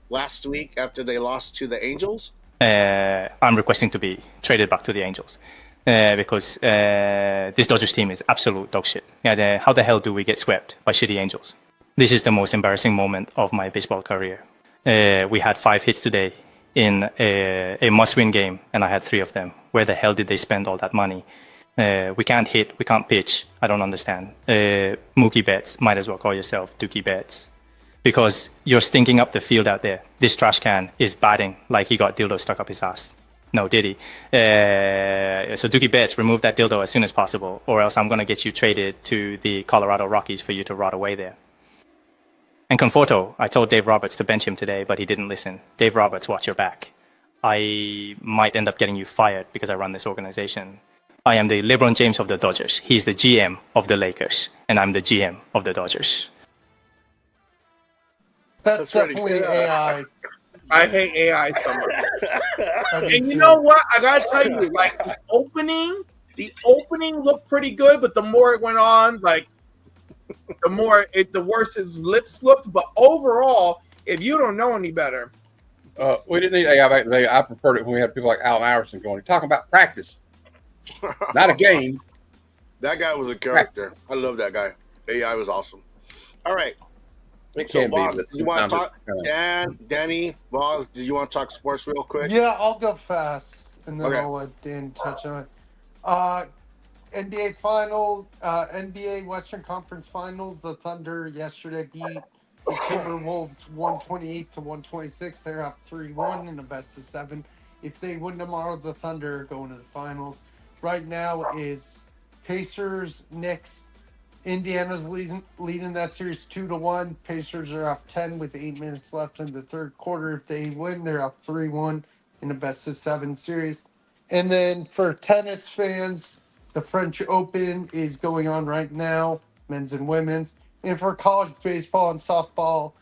last week after they lost to the Angels. I'm requesting to be traded back to the Angels because this Dodgers team is absolute dog shit. Yeah, how the hell do we get swept by shitty Angels? This is the most embarrassing moment of my baseball career. We had 5 hits today in a must-win game, and I had 3 of them. Where the hell did they spend all that money? We can't hit, we can't pitch. I don't understand. Mookie Betts, might as well call yourself Dookie Betts. Because you're stinking up the field out there. This trash can is batting like he got dildo stuck up his ass. No, did he? So Dookie Betts, remove that dildo as soon as possible, or else I'm going to get you traded to the Colorado Rockies for you to rot away there. And Conforto, I told Dave Roberts to bench him today, but he didn't listen. Dave Roberts, watch your back. I might end up getting you fired because I run this organization. I am the LeBron James of the Dodgers. He's the GM of the Lakers, and I'm the GM of the Dodgers. That's definitely AI. I hate AI so much. And you know what? I gotta tell you, like the opening looked pretty good, but the more it went on, like the worse his lips looked. But overall, if you don't know any better, We didn't need AI back today. I preferred it when we had people like Allen Iverson going, talking about practice, not a game. That guy was a character. I love that guy. AI was awesome. All right. It So, can be, Bob, but you want to sometimes talk? it's Danny, Bob, do you want to talk sports real quick? Yeah, I'll go fast, and then Okay. I'll let Dan touch on it. NBA Finals, NBA Western Conference Finals. The Thunder yesterday beat the Timberwolves 128 to 126. They're up 3-1 in a best-of-7. If they win tomorrow, the Thunder are going to the finals. Right now is Pacers, Knicks. Indiana's leading that series 2-1. Pacers are up 10 with 8 minutes left in the third quarter. If they win, they're up 3-1 in a best-of-7 series. And then for tennis fans, the French Open is going on right now, men's and women's. And for college baseball and softball,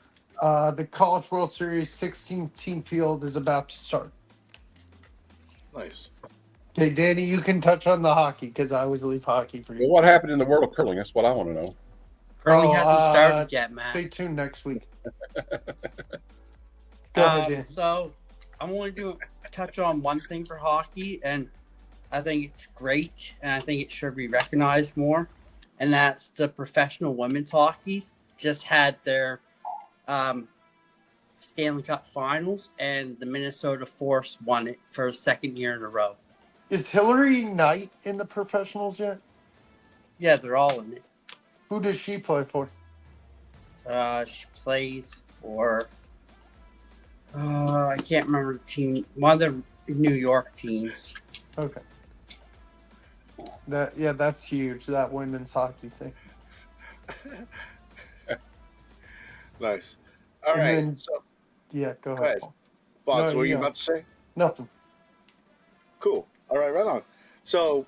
the College World Series 16th team field is about to start. Nice. Okay, Danny, you can touch on the hockey because I always leave hockey for you. Well, what happened in the world of curling? That's what I want to know. Curling hasn't started yet, Matt. Stay tuned next week. Go ahead, Dan. So I'm only going to touch on one thing for hockey, and I think it's great, and I think it should be recognized more, and that's the professional women's hockey just had their Stanley Cup Finals, and the Minnesota Force won it for a second year in a row. Is Hillary Knight in the professionals yet? Yeah, they're all in it. Who does she play for? She plays for I can't remember the team. One of the New York teams. Okay. That's huge. That women's hockey thing. Nice. All And right. then- So, Yeah, go go ahead. ahead. Paul. Bob, No, what were you go. about to say? Nothing. Cool. All right, right on. So,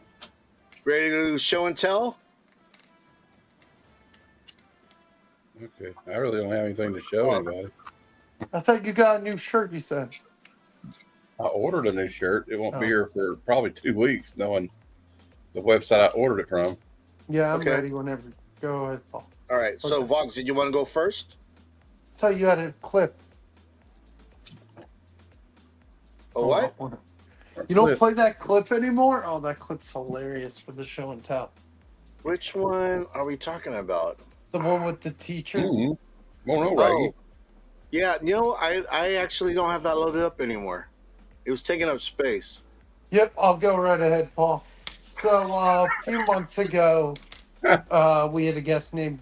ready to show and tell? Okay. I really don't have anything to show anybody. I thought you got a new shirt. You said. I ordered a new shirt. It won't be Oh. here for probably 2 weeks, knowing the website I ordered it from. Yeah, I'm Okay. ready whenever. Go ahead, Paul. All right. So, Okay. Vox, did you want to go first? I thought you had a clip. Oh, what? You don't play that clip anymore? Oh, that clip's hilarious for the show and tell. Which one are we talking about? The one with the teacher. Well, no, Raggy. Yeah, I actually don't have that loaded up anymore. It was taking up space. Yep, I'll go right ahead, Paul. So a few months ago, we had a guest named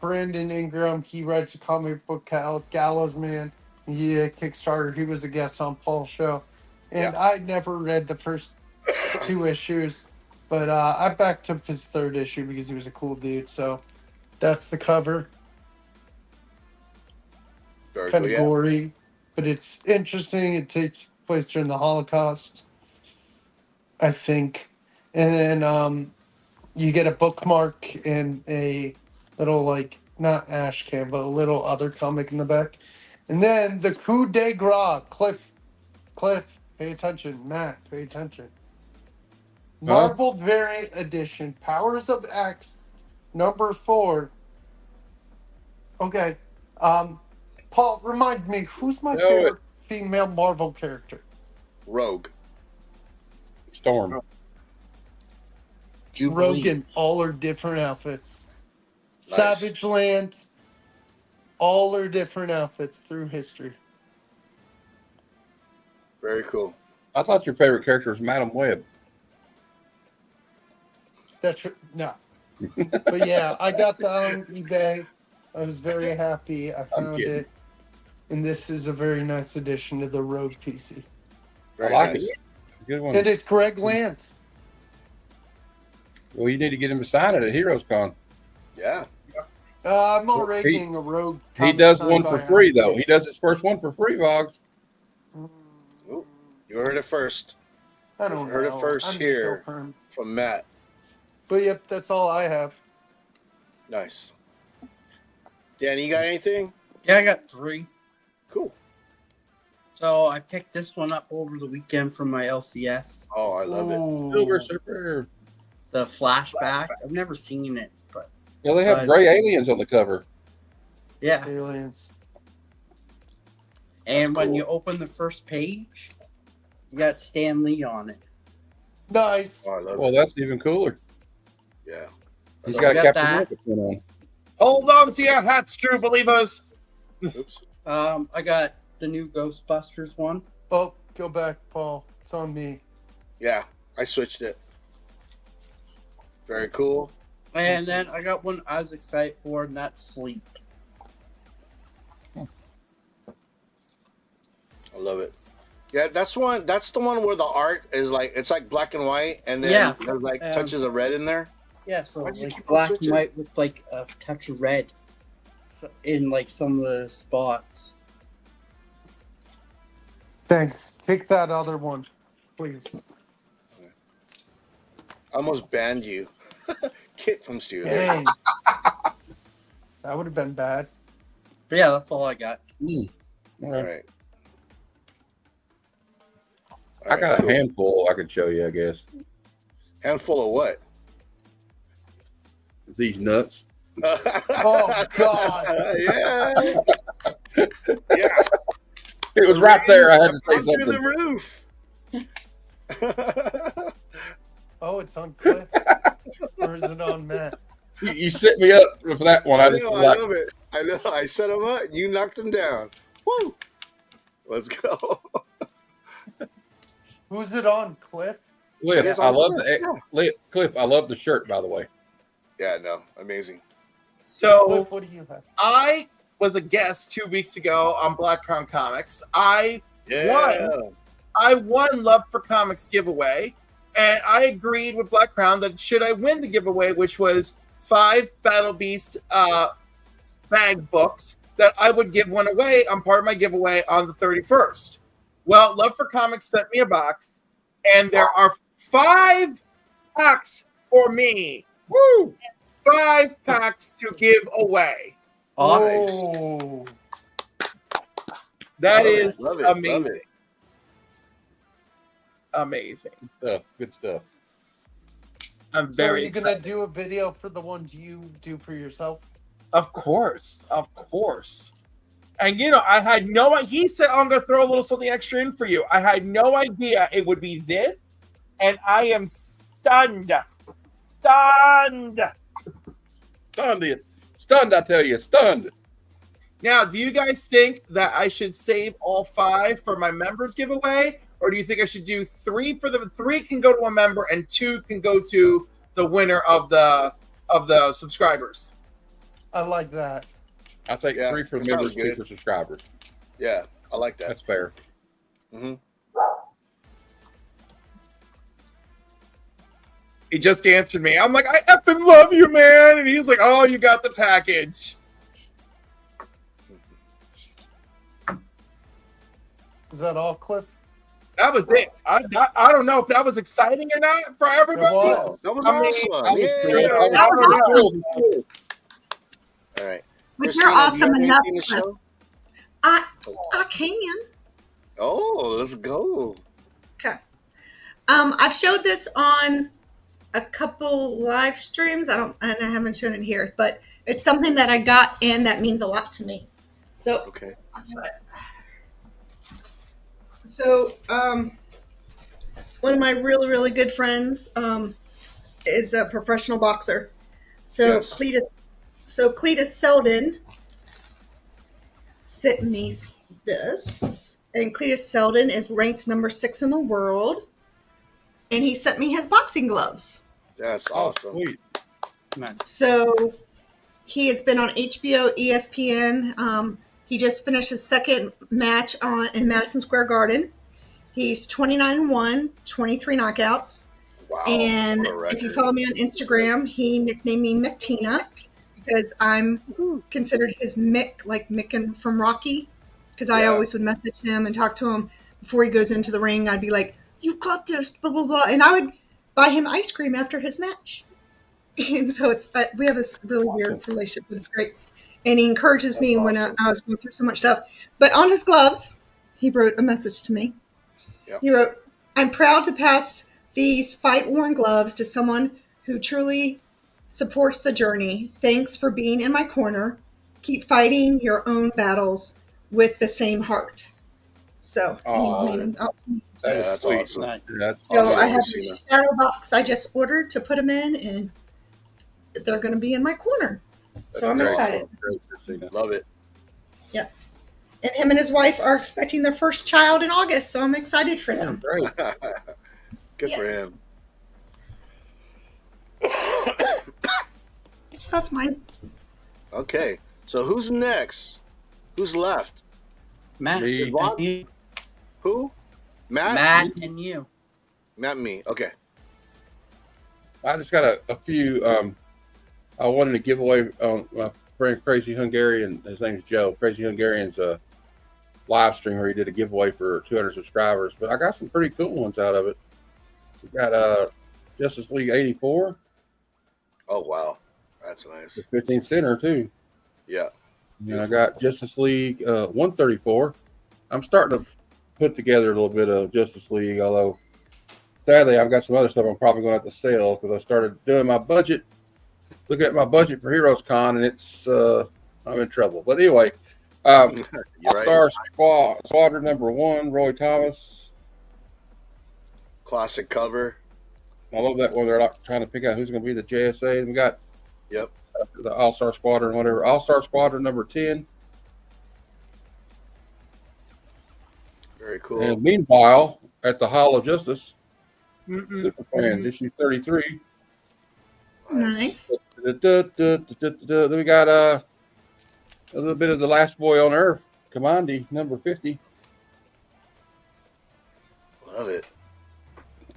Brandon Ingram. He writes a comic book called Gallows Man. He Kickstarter. He was a guest on Paul's show, and I'd never read the first 2 issues, but I backed up his 3rd issue because he was a cool dude. So that's the cover. Very Kind cool, of yeah. gory, but it's interesting. It takes place during the Holocaust, I think. And then you get a bookmark and a little, like, not ash can, but a little other comic in the back. And then the coup de grace. Cliff, pay attention. Matt, pay attention. Marvel Variant Edition, Powers of X, number 4. Okay. Paul, remind me, who's my favorite female Marvel character? Rogue. Storm. Rogue in all her different outfits. Nice. Savage Land, all her different outfits through history. Very cool. I thought your favorite character was Madam Web. That's no. But yeah, I got that on eBay. I was very happy. I found kidding. it. And this is a very nice addition to the Rogue PC. I like it. Good one. And it's Greg Lance. Well, you need to get him to sign it at Heroes Con. Yeah. I'm already He- getting a Rogue. He comic does signed one by for free, though. Alex. He does his first one for free, Vox. Ooh, you heard it first. I don't You heard know. it first I'm just here go firm. from Matt. But yep, that's all I have. Nice. Danny, you got anything? Yeah, I got 3. Cool. So I picked this one up over the weekend from my LCS. Oh, I love it. Silver Surfer. The flashback. I've never seen it, but Yeah, they have gray aliens on the cover. yeah. Aliens. And when you open the first page, you got Stan Lee on it. Nice. Oh, I love Well, it. that's even cooler. Yeah. He's So got I a got Captain that. America print on. Hold on to your hats, true believers. Oops. I got the new Ghostbusters one. Oh, go back, Paul. It's on me. Yeah, I switched it. Very cool. And then I got one I was excited for, and that's Sleep. I love it. Yeah, that's the one where the art is like it's like black and white, and then Yeah. there's like touches of red in there. Yeah, so Why does it like keep on black and switching? white with like a touch of red in like some of the spots. Thanks. Take that other one, please. I almost banned you. Kit from Studio. Dang. That would have been bad. But yeah, that's all I got. All right. I got a handful I could show you, I guess. Handful of what? These nuts. Oh God. Yeah. Yes. It was right there. I had to say Up through the something. roof. Oh, it's on Cliff. Or is it on Matt? You set me up for that one. I I just know, was I like, love it. I know. I set him up. You knocked him down. Woo! Let's go. Who's it on, Cliff? Cliff, It is I on love there, Cliff. I love the shirt, by the way. Yeah, no, amazing. So Cliff, what do you have? I was a guest 2 weeks ago on Black Crown Comics. I won Love for Comics giveaway, and I agreed with Black Crown that should I win the giveaway, which was 5 Battle Beast bag books, that I would give one away on part of my giveaway on the 31st. Well, Love for Comics sent me a box, and there are 5 packs for me. Woo! 5 packs to give away. Oh, That Love is it, love it, amazing. love it. Amazing. Good stuff. I'm so are very you gonna do a video for the ones you do for yourself? Of course. And I had no idea. He said, I'm going to throw a little something extra in for you. I had no idea it would be this. And I am stunned. Stunned, I tell you, stunned. Now, do you guys think that I should save all 5 for my members giveaway? Or do you think I should do 3 for them? 3 can go to a member and 2 can go to the winner of the subscribers. I like that. I'll take 3 for that members, sounds 2 good. for subscribers. Yeah, I like that. That's fair. Mm-hmm. He just answered me. I'm like, I effing love you, man. And he's like, oh, you got the package. Is that all, Cliff? That was it. I don't know if that was exciting or not for everybody. It was. That was I mean, awesome. I was Yeah. thrilled. I That was was thrilled. All right. But Christina, you're do you awesome have enough. anything to show? I can. Oh, let's go. Okay. I've showed this on a couple live streams. I haven't shown it here, but it's something that I got and that means a lot to me. So Okay. I'll show it. So one of my really, really good friends is a professional boxer. So Yes. Cletus Selden sent me this, and Cletus Selden is ranked number 6 in the world, and he sent me his boxing gloves. That's awesome. Sweet. So he has been on HBO, ESPN. He just finished his second match in Madison Square Garden. He's 29-1, 23 knockouts. Wow. And what a record. if you follow me on Instagram, he nicknamed me McTina because I'm considered his Mick, like Mick from Rocky. Because I always would message him and talk to him before he goes into the ring. I'd be like, "You got this," blah blah blah, and I would buy him ice cream after his match. And so it's we have this really weird relationship, but it's great. And he encourages me when I was going through so much stuff. But on his gloves, he wrote a message to me. Yep. He wrote, "I'm proud to pass these fight-worn gloves to someone who truly supports the journey. Thanks for being in my corner. Keep fighting your own battles with the same heart." So, That's awesome. That's so awesome, I have Christina. a shadow box I just ordered to put them in, and they're going to be in my corner. So I'm That's excited. awesome. Love it. Yeah. And him and his wife are expecting their first child in August, so I'm excited for them. great. Good for him. So that's mine. Okay. So who's next? Who's left? Matt, Me. Vaughn? Who? Matt? Matt and you. Matt and me. Okay. I just got a few. I wanted to give away my friend Crazy Hungarian. His name's Joe. Crazy Hungarian's a live stream where he did a giveaway for 200 subscribers. But I got some pretty cool ones out of it. We got Justice League 84. Oh wow, that's nice. The 15 center too. Yeah. And I got Justice League 134. I'm starting to put together a little bit of Justice League, although sadly I've got some other stuff I'm probably going to have to sell because I started doing my budget, looking at my budget for Heroes Con, and it's I'm in trouble. But anyway, All-Star Squadron number 1, Roy Thomas. Classic cover. I love that one. They're like trying to pick out who's going to be the JSA. We got the All-Star Squadron, whatever. All-Star Squadron number 10. Very cool. And meanwhile, at the Hall of Justice, Mm-mm. Super Fans issue 33. Nice. Then we got a little bit of the Last Boy on Earth, Commandi number 50. Love it.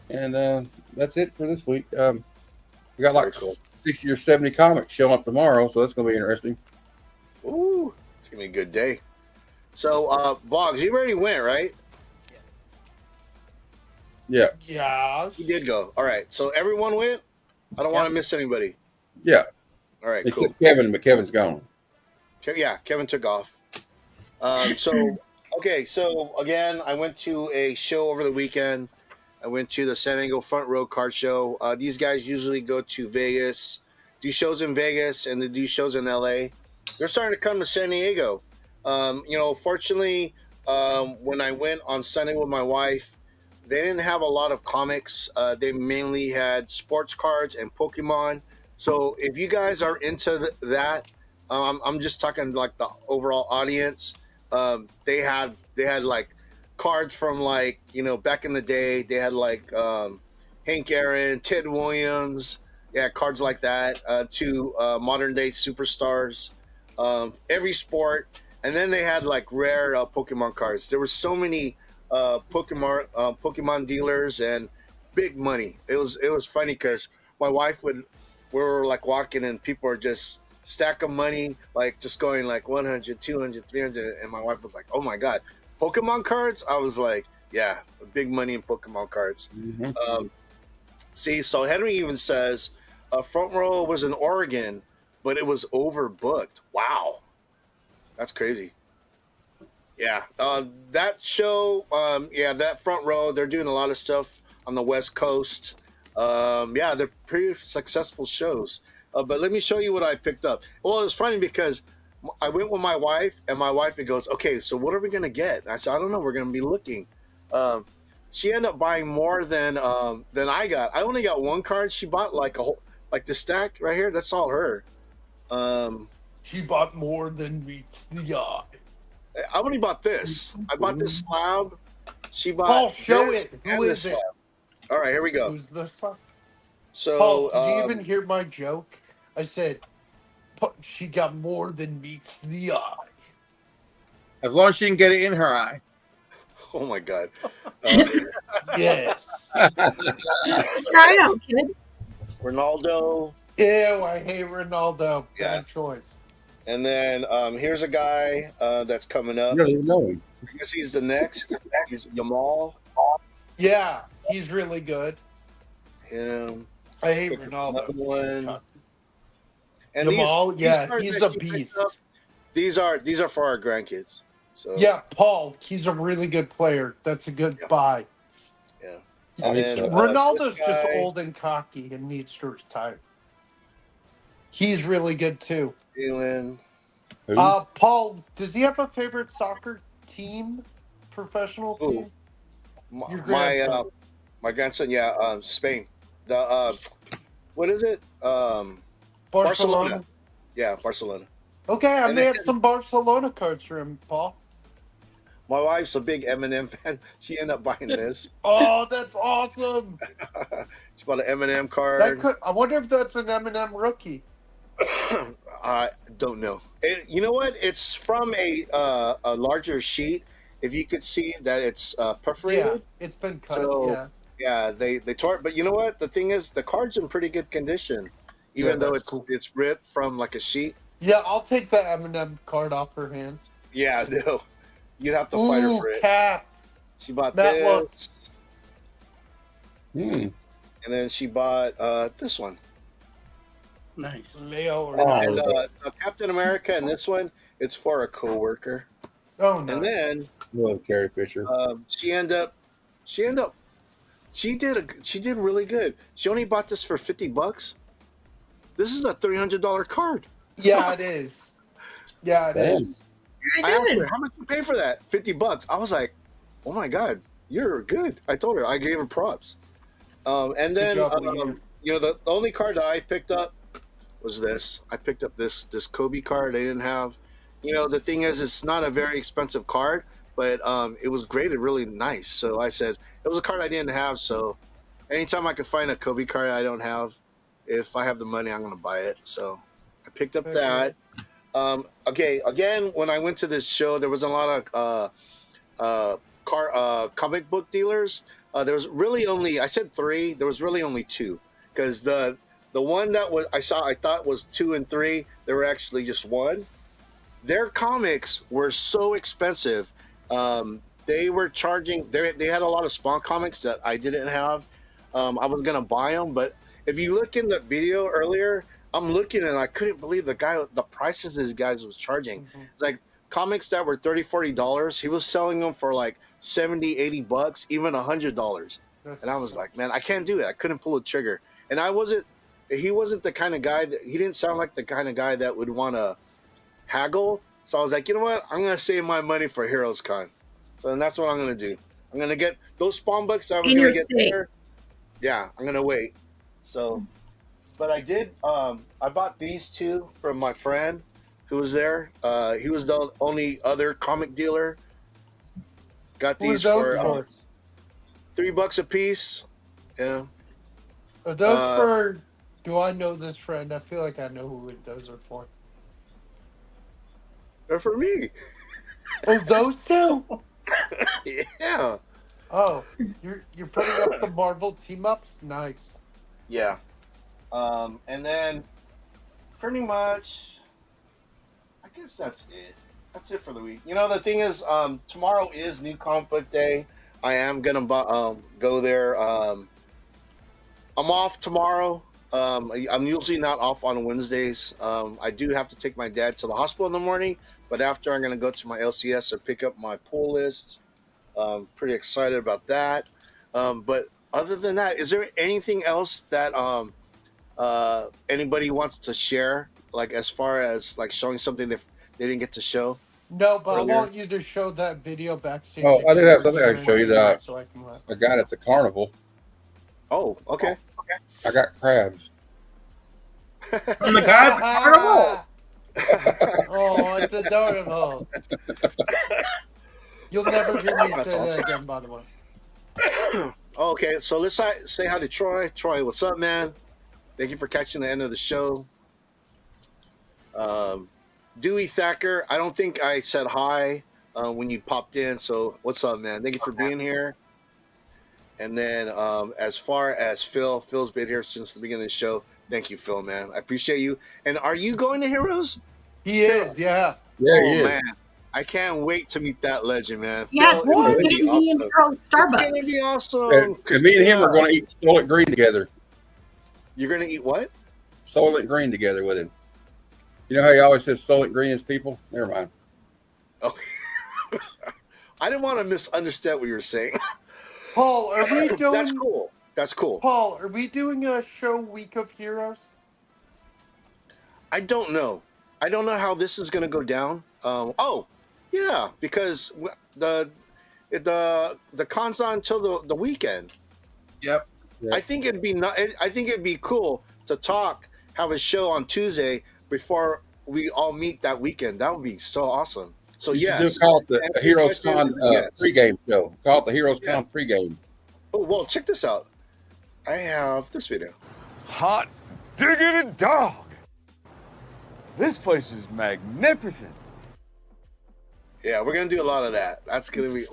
And that's it for this week. We got like 60 or 70 comics showing up tomorrow, so that's going to be interesting. Ooh, it's gonna be a good day. So, Boggs, you already went, right? Yeah. Yeah. He did go. All right. So everyone went. I don't want to miss anybody. Yeah. All right. Except Cool. Kevin, but Kevin's gone. Yeah, Kevin took off. Okay, so again, I went to a show over the weekend. I went to the San Diego Front Row Card Show. These guys usually go to Vegas, do shows in Vegas, and they do shows in LA. They're starting to come to San Diego. Fortunately, when I went on Sunday with my wife, they didn't have a lot of comics. They mainly had sports cards and Pokemon. So if you guys are into that, I'm just talking like the overall audience. They had like cards from like, back in the day. They had like Hank Aaron, Ted Williams, cards like that, to modern day superstars, every sport. And then they had like rare Pokemon cards. There were so many Pokemon dealers and big money. It was funny because my wife we were like walking and people are just stack of money, like just going like 100, 200, 300. And my wife was like, oh my God, Pokemon cards? I was like, yeah, big money in Pokemon cards. Mm-hmm. So Henry even says Front Row was in Oregon, but it was overbooked. Wow. That's crazy. Yeah. That show, that Front Row, they're doing a lot of stuff on the West Coast. They're pretty successful shows. But let me show you what I picked up. Well, it's funny because I went with my wife, and my wife goes, "Okay, so what are we gonna get?" And I said, "I don't know. We're gonna be looking." She ended up buying more than I got. I only got one card. She bought like like the stack right here. That's all her. She bought more than meets the eye. I only bought this. I bought this slab. She bought. Paul, show this it. and Who this is it? slab. All right, here we go. Who's the son? So, Paul, did you even hear my joke? I said, she got more than meets the eye. As long as she can get it in her eye. Oh my God. Yes. I don't, kid. Ronaldo. Ew, I hate Ronaldo. Bad choice. And then here's a guy that's coming up. You don't even know him. I guess he's the next. He's Yamal. Yeah, he's really good. Him. I hate Ronaldo. One. And Jamal, these cards he's that a she picked beast. up, these are for our grandkids. So Yeah, Paul, he's a really good player. That's a good buy. Yeah. Oh, And he's then, so- Ronaldo's this just guy- old and cocky and needs to retire. He's really good too. Jalen. Who? Paul, does he have a favorite soccer team? Professional Who? team? Your My grandson. my grandson, Spain. The what is it? Barcelona. Yeah, Barcelona. Okay, I And may then- have some Barcelona cards for him, Paul. My wife's a big Eminem fan. She ended up buying this. Oh, that's awesome. She bought an Eminem card. I wonder if that's an Eminem rookie. I don't know. You know what? It's from a larger sheet. If you could see that it's perforated. Yeah, it's been cut. So, yeah. they tore it. But you know what? The thing is, the card's in pretty good condition, even though that's it's ripped from like a sheet. Yeah, I'll take the Eminem card off her hands. Yeah, no. You'd have to fight her Ooh, for it. Cap. She bought That this, looks. Hmm. and then she bought this one. Nice. Leo. And Captain America and this one, it's for a coworker. Oh, nice. And then Little Carrie Fisher. she did really good. She only bought this for $50. This is a $300 card. Yeah, it is. Yeah, it Damn. is. I asked her, how much you pay for that? $50. I was like, oh my God, you're good. I told her, I gave her props. And then, Good job, Leo. the only card that I picked up was this. I picked up this Kobe card. I didn't have, the thing is, it's not a very expensive card, but it was graded really nice. So I said, it was a card I didn't have. So anytime I could find a Kobe card I don't have, if I have the money, I'm going to buy it. So I picked up that. Okay, again, when I went to this show, there was a lot of comic book dealers. There was really only, I said 3, there was really only 2, because the one that I thought was 2 and 3, there were actually just 1. Their comics were so expensive. they were charging. They had a lot of Spawn comics that I didn't have. I was gonna buy them, but if you look in the video earlier, I'm looking and I couldn't believe the prices these guys was charging. It's like comics that were $30-$40. He was selling them for like $70-$80, even $100. And I was like, man, I can't do it. I couldn't pull a trigger. And he wasn't the kind of guy he didn't sound like the kind of guy that would want to haggle. So I was like, you know what? I'm going to save my money for Heroes Con. So that's what I'm going to do. I'm going to get those Spawn books that I was going to get there. Yeah, I'm going to wait. So, but I did, I bought these two from my friend who was there. He was the only other comic dealer. Got these for $3 a piece. Yeah. Are those for, do I know this friend? I feel like I know who those are for. They're for me. Oh, those two? Yeah. Oh, you're putting up the Marvel team ups? Nice. Yeah. And then pretty much, I guess that's it. That's it for the week. You know, the thing is, tomorrow is New Comic Book Day. I am gonna go there. I'm off tomorrow. I'm usually not off on Wednesdays. I do have to take my dad to the hospital in the morning, but after I'm gonna go to my LCS or pick up my pull list. Pretty excited about that. But other than that, is there anything else that anybody wants to share, like as far as like showing something that they didn't get to show? No, but earlier? I want you to show that video backstage. Oh, I do have something I again can show you that so I can laugh. I got at the carnival. Oh, okay. I got crabs. From the guy at the carnival. Oh, it's adorable. You'll never hear me say That's that awesome. again, by the way. Okay, so let's say hi to Troy. Troy, what's up, man? Thank you for catching the end of the show. Dewey Thacker, I don't think I said hi when you popped in, so what's up, man? Thank you for being here. And then as far as Phil's been here since the beginning of the show. Thank you, Phil, man. I appreciate you. And are you going to Heroes? He is, yeah. Yeah, he is. Man. I can't wait to meet that legend, man. Yes, Phil, we're it's gonna be meeting me in Carl's It's gonna Starbucks. be awesome. And me and him are going to eat Soylent Green together. You're going to eat what? Soylent Green together with him. You know how he always says Soylent Green is people? Never mind. Oh. I didn't want to misunderstand what you were saying. Paul, are we doing? That's cool. That's cool. Paul, are we doing a show Week of Heroes? I don't know. I don't know how this is going to go down. Oh, yeah, because the con's on until the weekend. Yep. I think it'd be cool to have a show on Tuesday before we all meet that weekend. That would be so awesome. So You should yes, call it the Heroes Con Yes. pregame show. Call it the Heroes Con pregame. Oh well, check this out. I have this video. Hot diggity dog. This place is magnificent. Yeah, we're gonna do a lot of that. That's gonna be.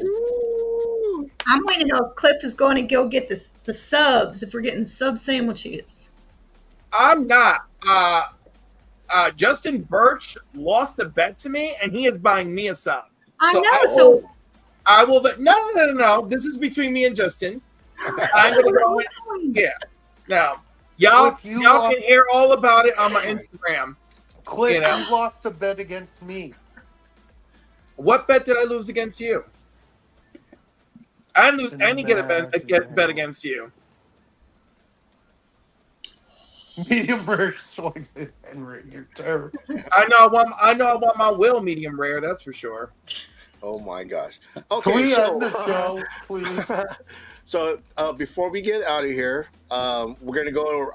I'm waiting till Cliff is going to go get the subs if we're getting sub sandwiches. I'm not. Justin Birch lost a bet to me, and he is buying me a sub. I know. I will. No. This is between me and Justin. I'm gonna go. Yeah. Now, y'all can hear all about it on my Instagram. Cliff, You know? you lost a bet against me. What bet did I lose against you? I didn't lose any bet against you. Medium rare swings it, Henry. You're terrible. I know I want my will medium rare. That's for sure. Oh my gosh. Can we end the show, please? So before we get out of here, we're gonna go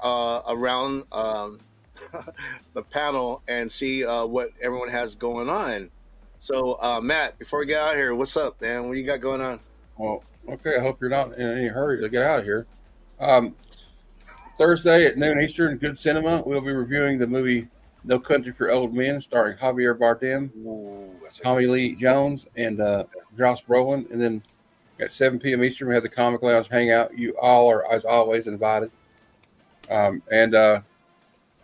around the panel and see what everyone has going on. So Matt, before we get out of here, what's up, man? What you got going on? Well, okay. I hope you're not in any hurry to get out of here. Thursday at noon Eastern, Good Cinema. We'll be reviewing the movie No Country for Old Men, starring Javier Bardem, Tommy Lee Jones, and Josh Brolin. And then at 7 p.m. Eastern, we have the Comic Lounge Hangout. You all are, as always, invited. And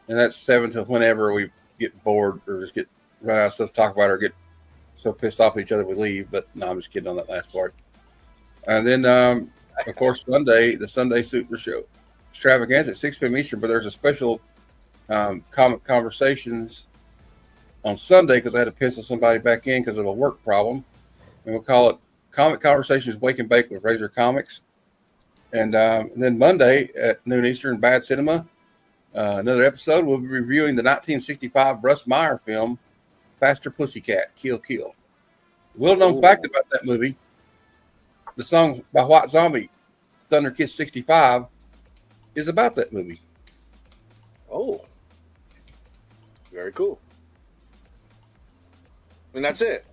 that's 7 to whenever we get bored or just run out of stuff to talk about or get so pissed off at each other we leave. But no, I'm just kidding on that last part. And then, of course, Sunday, the Sunday Super Show extravaganza at 6 p.m. Eastern. But there's a special comic conversations on Sunday because I had to pencil somebody back in because of a work problem. And we'll call it Comic Conversations Wake and Bake with Razor Comics. And then Monday at noon Eastern, Bad Cinema. Another episode, we'll be reviewing the 1965 Russ Meyer film, Faster Pussycat, Kill Kill. Little known fact about that movie, the song by White Zombie, Thunder Kiss 65, is about that movie. Oh. Very cool. And that's it.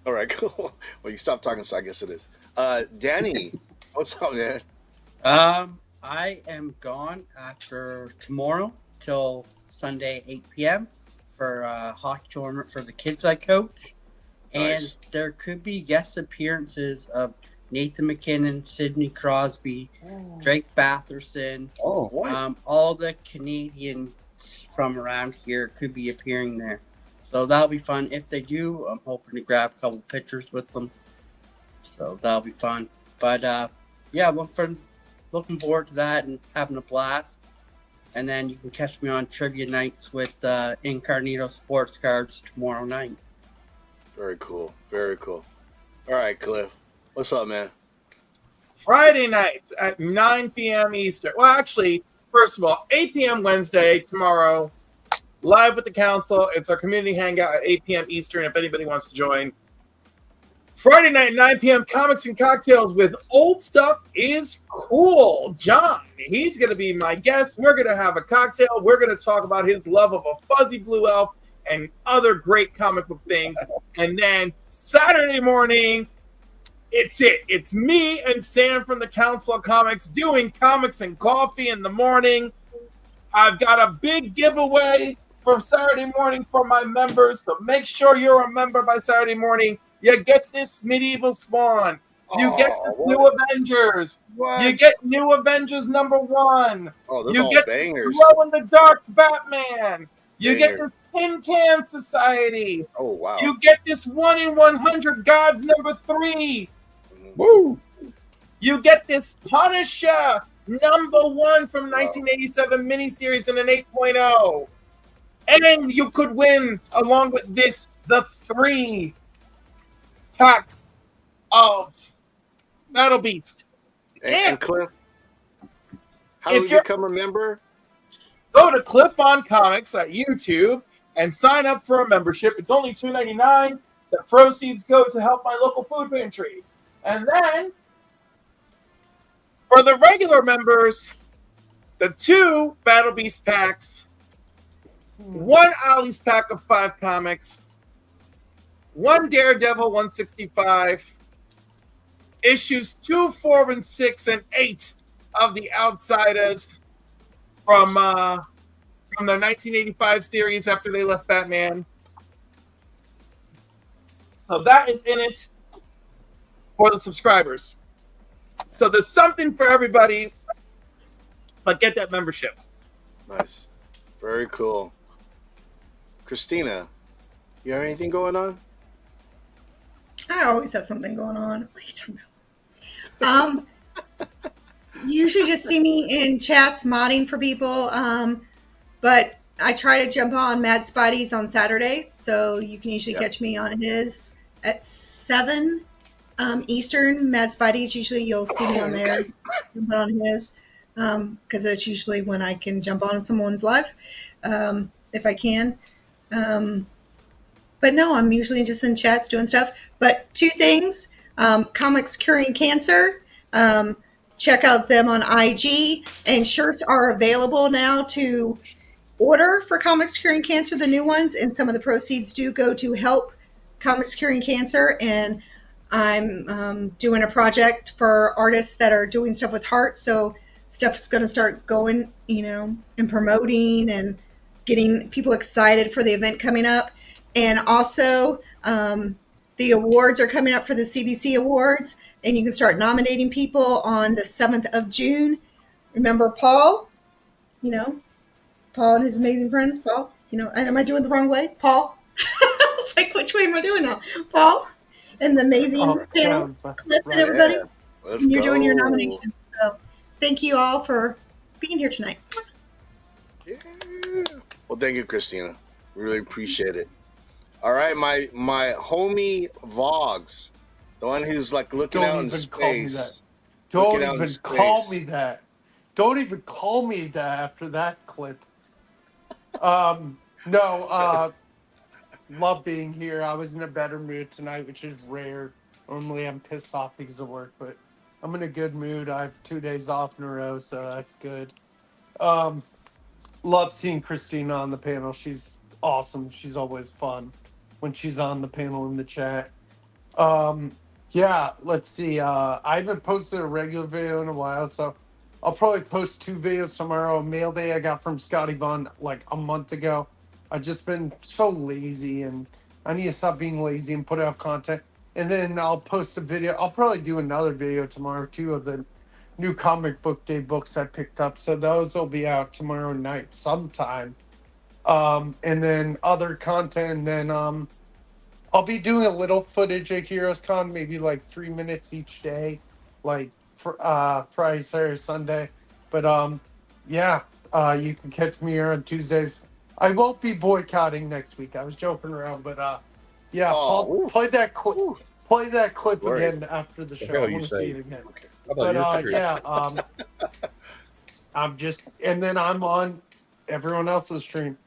All right, cool. Well, you stopped talking, so I guess it is. Danny, what's up, man? I am gone after tomorrow till Sunday 8 p.m. for a hockey tournament for the kids I coach. And Nice. there could be guest appearances of Nathan McKinnon, Sidney Crosby, Drake Batherson. Oh, what? All the Canadians from around here could be appearing there. So that'll be fun. If they do, I'm hoping to grab a couple pictures with them. So that'll be fun. But yeah, looking forward to that and having a blast. And then you can catch me on trivia nights with Incarnito Sports Cards tomorrow night. Very cool. Very cool. All right, Cliff. What's up, man? Friday nights at 9 p.m. Eastern. Well, actually, first of all, 8 p.m. Wednesday, tomorrow, live with the council. It's our community hangout at 8 p.m. Eastern if anybody wants to join. Friday night, 9 p.m., Comics and Cocktails with Old Stuff is Cool. John, he's going to be my guest. We're going to have a cocktail. We're going to talk about his love of a fuzzy blue elf and other great comic book things. And then Saturday morning, it's me and Sam from the Council of Comics doing comics and coffee in the morning. I've got a big giveaway for Saturday morning for my members, so make sure you're a member by Saturday morning. You get this Medieval Spawn. You get this New Avengers. You get New Avengers #1. Oh, those you all get bangers. this Glow in the Dark Batman. You get Banger. this Tin Can Society. Oh, wow. You get this 1 in 100 Gods #3. Woo! You get this Punisher #1 from 1987 miniseries in an 8.0. And you could win, along with this, the 3 packs of Battle Beast. And Cliff, how do if you you're- become a member? Go to Cliff on Comics at YouTube and sign up for a membership. It's only $2.99. The proceeds go to help my local food pantry. And then, for the regular members, the 2 Battle Beast packs, 1 Ollie's pack of 5 comics, 1 Daredevil 165, issues 2, 4, and 6, and 8 of The Outsiders from their 1985 series after they left Batman. So that is in it for the subscribers. So there's something for everybody, but get that membership. Nice. Very cool. Christina, you have anything going on? I always have something going on. What are you talking about? You usually just see me in chats modding for people, but I try to jump on Mad Spidey's on Saturday, so you can usually catch me on his at 7 Eastern. Mad Spidey's usually you'll see me on there, jump on his, because that's usually when I can jump on someone's live, if I can. But no, I'm usually just in chats doing stuff. But 2 things, Comics Curing Cancer, check out them on IG, and shirts are available now to order for Comics Curing Cancer, the new ones, and some of the proceeds do go to help Comics Curing Cancer. And I'm doing a project for artists that are doing stuff with heart, so stuff's going to start going, and promoting and getting people excited for the event coming up. And also, the awards are coming up for the CBC Awards, and you can start nominating people on the 7th of June. Remember Paul? Paul and his amazing friends. Paul, am I doing it the wrong way? Paul? was like, which way am I doing now? Paul and the amazing panel, Cliff and everybody. Yeah, let's And you're doing your go. nominations. So thank you all for being here tonight. Well, thank you, Christina. Really appreciate it. All right, my homie Vogs, the one who's like looking Don't out in even call me that. space. Don't Looking out in even call space. me that. Don't even call me that after that clip. No, love being here. I was in a better mood tonight, which is rare. Normally I'm pissed off because of work, but I'm in a good mood. I have 2 days off in a row, so that's good. Love seeing Christina on the panel. She's awesome. She's always fun when she's on the panel in the chat. Yeah, let's see. I haven't posted a regular video in a while, so I'll probably post 2 videos tomorrow. A mail day I got from Scotty Vaughn like a month ago. I've just been so lazy, and I need to stop being lazy and put out content. And then I'll post a video. I'll probably do another video tomorrow too of the new comic book day books I picked up. So those will be out tomorrow night sometime. And then other content. And then I'll be doing a little footage at Heroes Con, maybe like 3 minutes each day, like Friday, Saturday, Sunday. But yeah, you can catch me here on Tuesdays. I won't be boycotting next week. I was joking around, but yeah, Paul, play that clip. Play that clip Word. again after the show. hell I you want to see say? it again. I thought you were But serious. yeah, I'm just, and then I'm on everyone else's stream.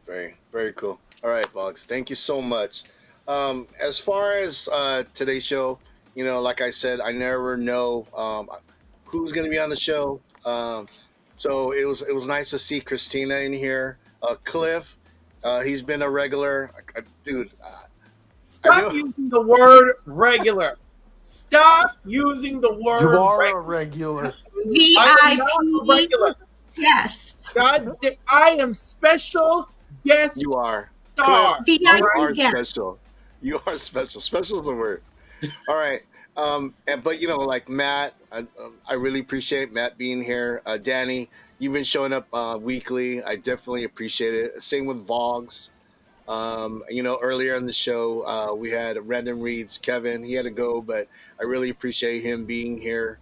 Very, very cool. All right, Vogs, thank you so much. As far as today's show, you know, like I said, I never know who's going to be on the show. So it was nice to see Christina in here. Cliff, he's been a regular. Dude, Stop using the word regular. Stop using the word You are regular. a regular. I am not a regular. Yes. God, I am special guest you are. star. Cliff, you are VIP guest. special. You are special. Special is the word. All right. But you know, like Matt, I really appreciate Matt being here. Danny, you've been showing up weekly. I definitely appreciate it. Same with Vogs. You know, earlier in the show, we had Random Reads, Kevin. He had to go, but I really appreciate him being here.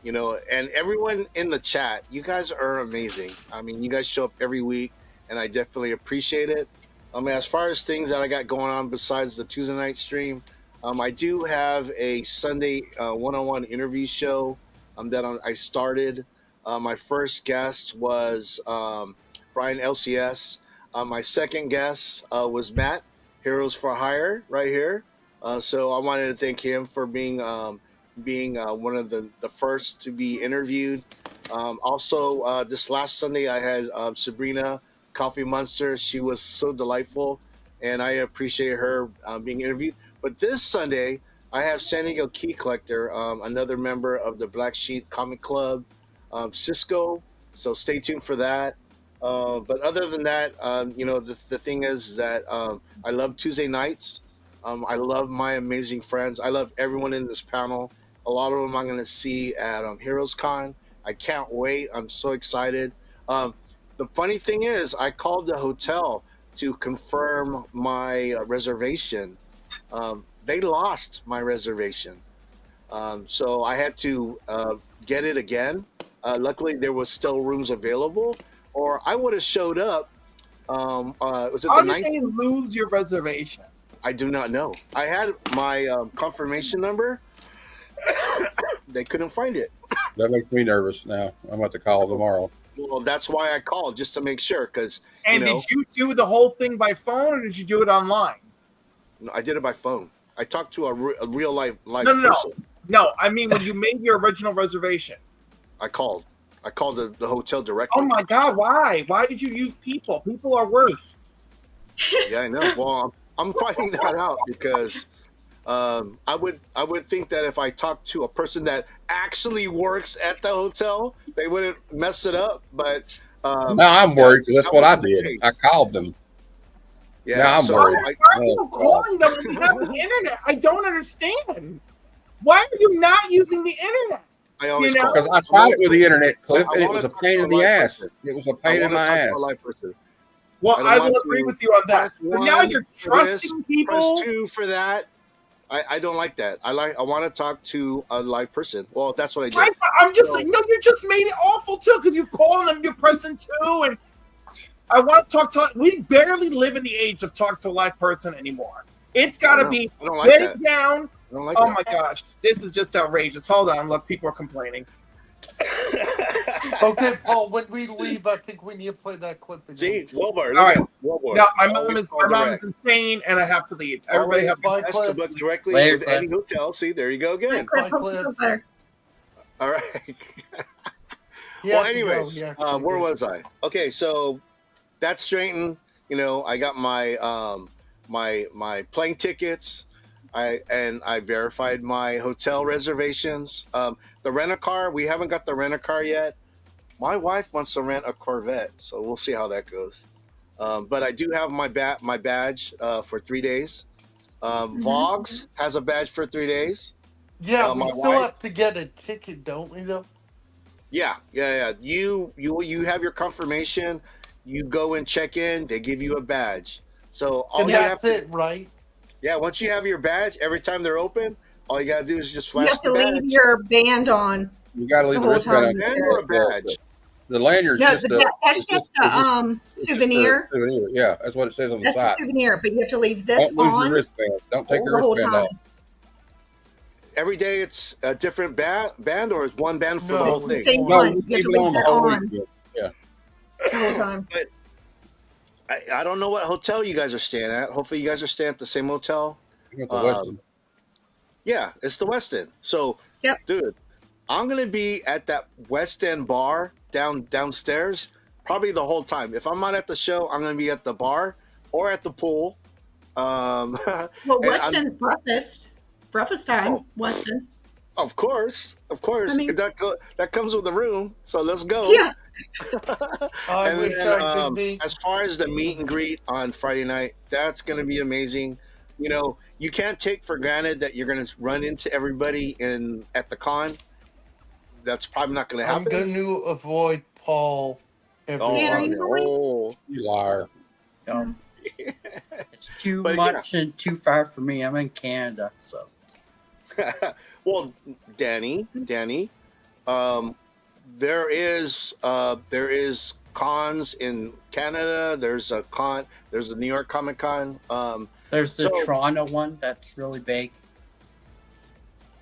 You know, and everyone in the chat, you guys are amazing. I mean, you guys show up every week, and I definitely appreciate it. I mean, as far as things that I got going on besides the Tuesday night stream, I do have a Sunday one-on-one interview show that I started. My first guest was Brian LCS. My second guest was Matt, Heroes for Hire, right here. So I wanted to thank him for being one of the first to be interviewed. Also, this last Sunday, I had Sabrina Coffee Monster. She was so delightful, and I appreciate her being interviewed. But this Sunday, I have San Diego Key Collector, another member of the Black Sheep Comic Club, Cisco. So stay tuned for that. But other than that, you know, the thing is that I love Tuesday nights. I love my amazing friends. I love everyone in this panel. A lot of them I'm going to see at Heroes Con. I can't wait. I'm so excited. The funny thing is, I called the hotel to confirm my reservation. They lost my reservation. So I had to get it again. Luckily, there was still rooms available, or I would have showed up. Was it How the did 19th? they lose your reservation? I do not know. I had my confirmation number. They couldn't find it. That makes me nervous now. I'm about to call tomorrow. Well, that's why I called, just to make sure, because And you know, did you do the whole thing by phone or did you do it online? no, I did it by phone. I talked to a real life No. person. No, I mean when you made your original reservation. I called the hotel directly. Oh my God, why? Why did you use people? People are worse. Yeah, I know. Well, I'm finding that out because I would think that if I talked to a person that actually works at the hotel, they wouldn't mess it up. But Now I'm worried because that's what I did. I called them. Yeah, now I'm so worried. Why are you calling them when you have the internet? I don't understand. Why are you not using the internet? I always You know? Because I tried it with the internet, Cliff, I and it wanna was a talk pain to in a the live ass. person. It was a I pain in wanna my talk to ass. a live person. Well, don't I want will agree to with you on that. press But now one you're for this, trusting people. Press 2 for that. I don't like that. I want to talk to a live person. Well, that's what I did. I'm just like, no, you just made it awful too because you're calling them, you're pressing 2, and I want to talk. We barely live in the age of talk to a live person anymore. It's got to be I don't like getting that. down. I don't like Oh that. my gosh, this is just outrageous. Hold on, look, people are complaining. Okay, Paul. When we leave, I think we need to play that clip again. See, Wilbur. All right. Wilbur. Now my Always mom is call insane, and I have to leave. Everybody have Always best to book directly Later, with Cliff. any hotel. See, there you go again. All right. Yeah, Well, anyways, where was I? Okay, so that's straightened. You know, I got my my plane tickets. I verified my hotel reservations. The rent-a-car, we haven't got the rent-a-car yet. My wife wants to rent a Corvette, so we'll see how that goes. But I do have my badge for 3 days. Vogs has a badge for 3 days. Yeah, we my still wife- have to get a ticket, don't we? Though. Yeah. You have your confirmation. You go and check in. They give you a badge. So all And you that's have to, it, right? Yeah. Once you have your badge, every time they're open, all you gotta do is just You flash have to the badge. leave your band on. You got to leave The the whole wristband time. on. Band or a badge? The lanyard's No, just that's just a souvenir. souvenir. Yeah, that's what it says on the That's a side. souvenir, but you have to leave this Don't lose on your wristband. Don't take the your whole wristband time. off. Every day it's a different band, or it's one band for No, the whole It's the thing. same No, one. you You have to keep it leave on the that whole on weekend. Yeah. the whole time. I don't know what hotel you guys are staying at. Hopefully, you guys are staying at the same hotel. You got the Westin. Yeah, it's the West End. So, dude, I'm gonna be at that West End bar downstairs probably the whole time. If I'm not at the show, I'm gonna be at the bar or at the pool. Well, and Weston's breakfast time. Weston. Of course. I mean- that comes with the room. So let's go. Yeah. I And wish then, I could be. as far as the meet and greet on Friday night, that's going to be amazing. You know, you can't take for granted that you're going to run into everybody at the con. That's probably not going to I'm happen. going to avoid Paul. Oh, you liar. It's too But, much and too far for me. I'm in Canada, so. Well, Danny, there is cons in Canada. There's the New York Comic Con. There's the so- Toronto one that's really big.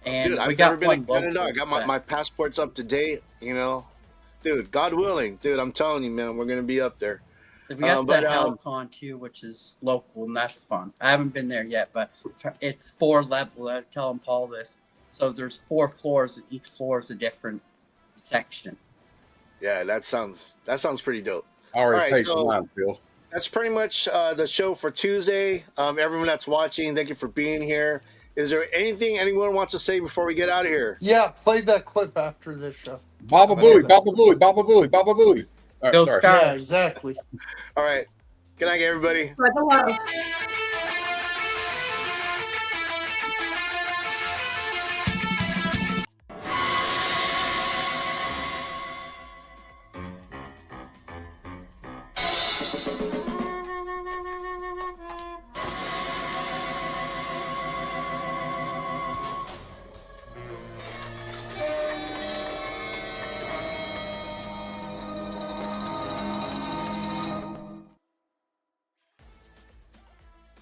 And Dude, we I've got never been one to Canada. local I got my passport's up to date, you know. Dude, God willing, dude, I'm telling you, man, we're gonna be up there. We got but, the HellCon too, which is local, and that's fun. I haven't been there yet, but it's 4 levels. I was telling Paul this. So there's 4 floors, and each floor is a different section. Yeah, that sounds pretty dope. I already All right, paid so- for mine, Phil. That's pretty much the show for Tuesday. Everyone that's watching, thank you for being here. Is there anything anyone wants to say before we get out of here? Yeah, play that clip after this show. Baba Booey, Baba Booey, Baba Booey, Baba Booey. All right, Go sorry. Stars. Yeah, exactly. All right. Good night, everybody. Spread the love.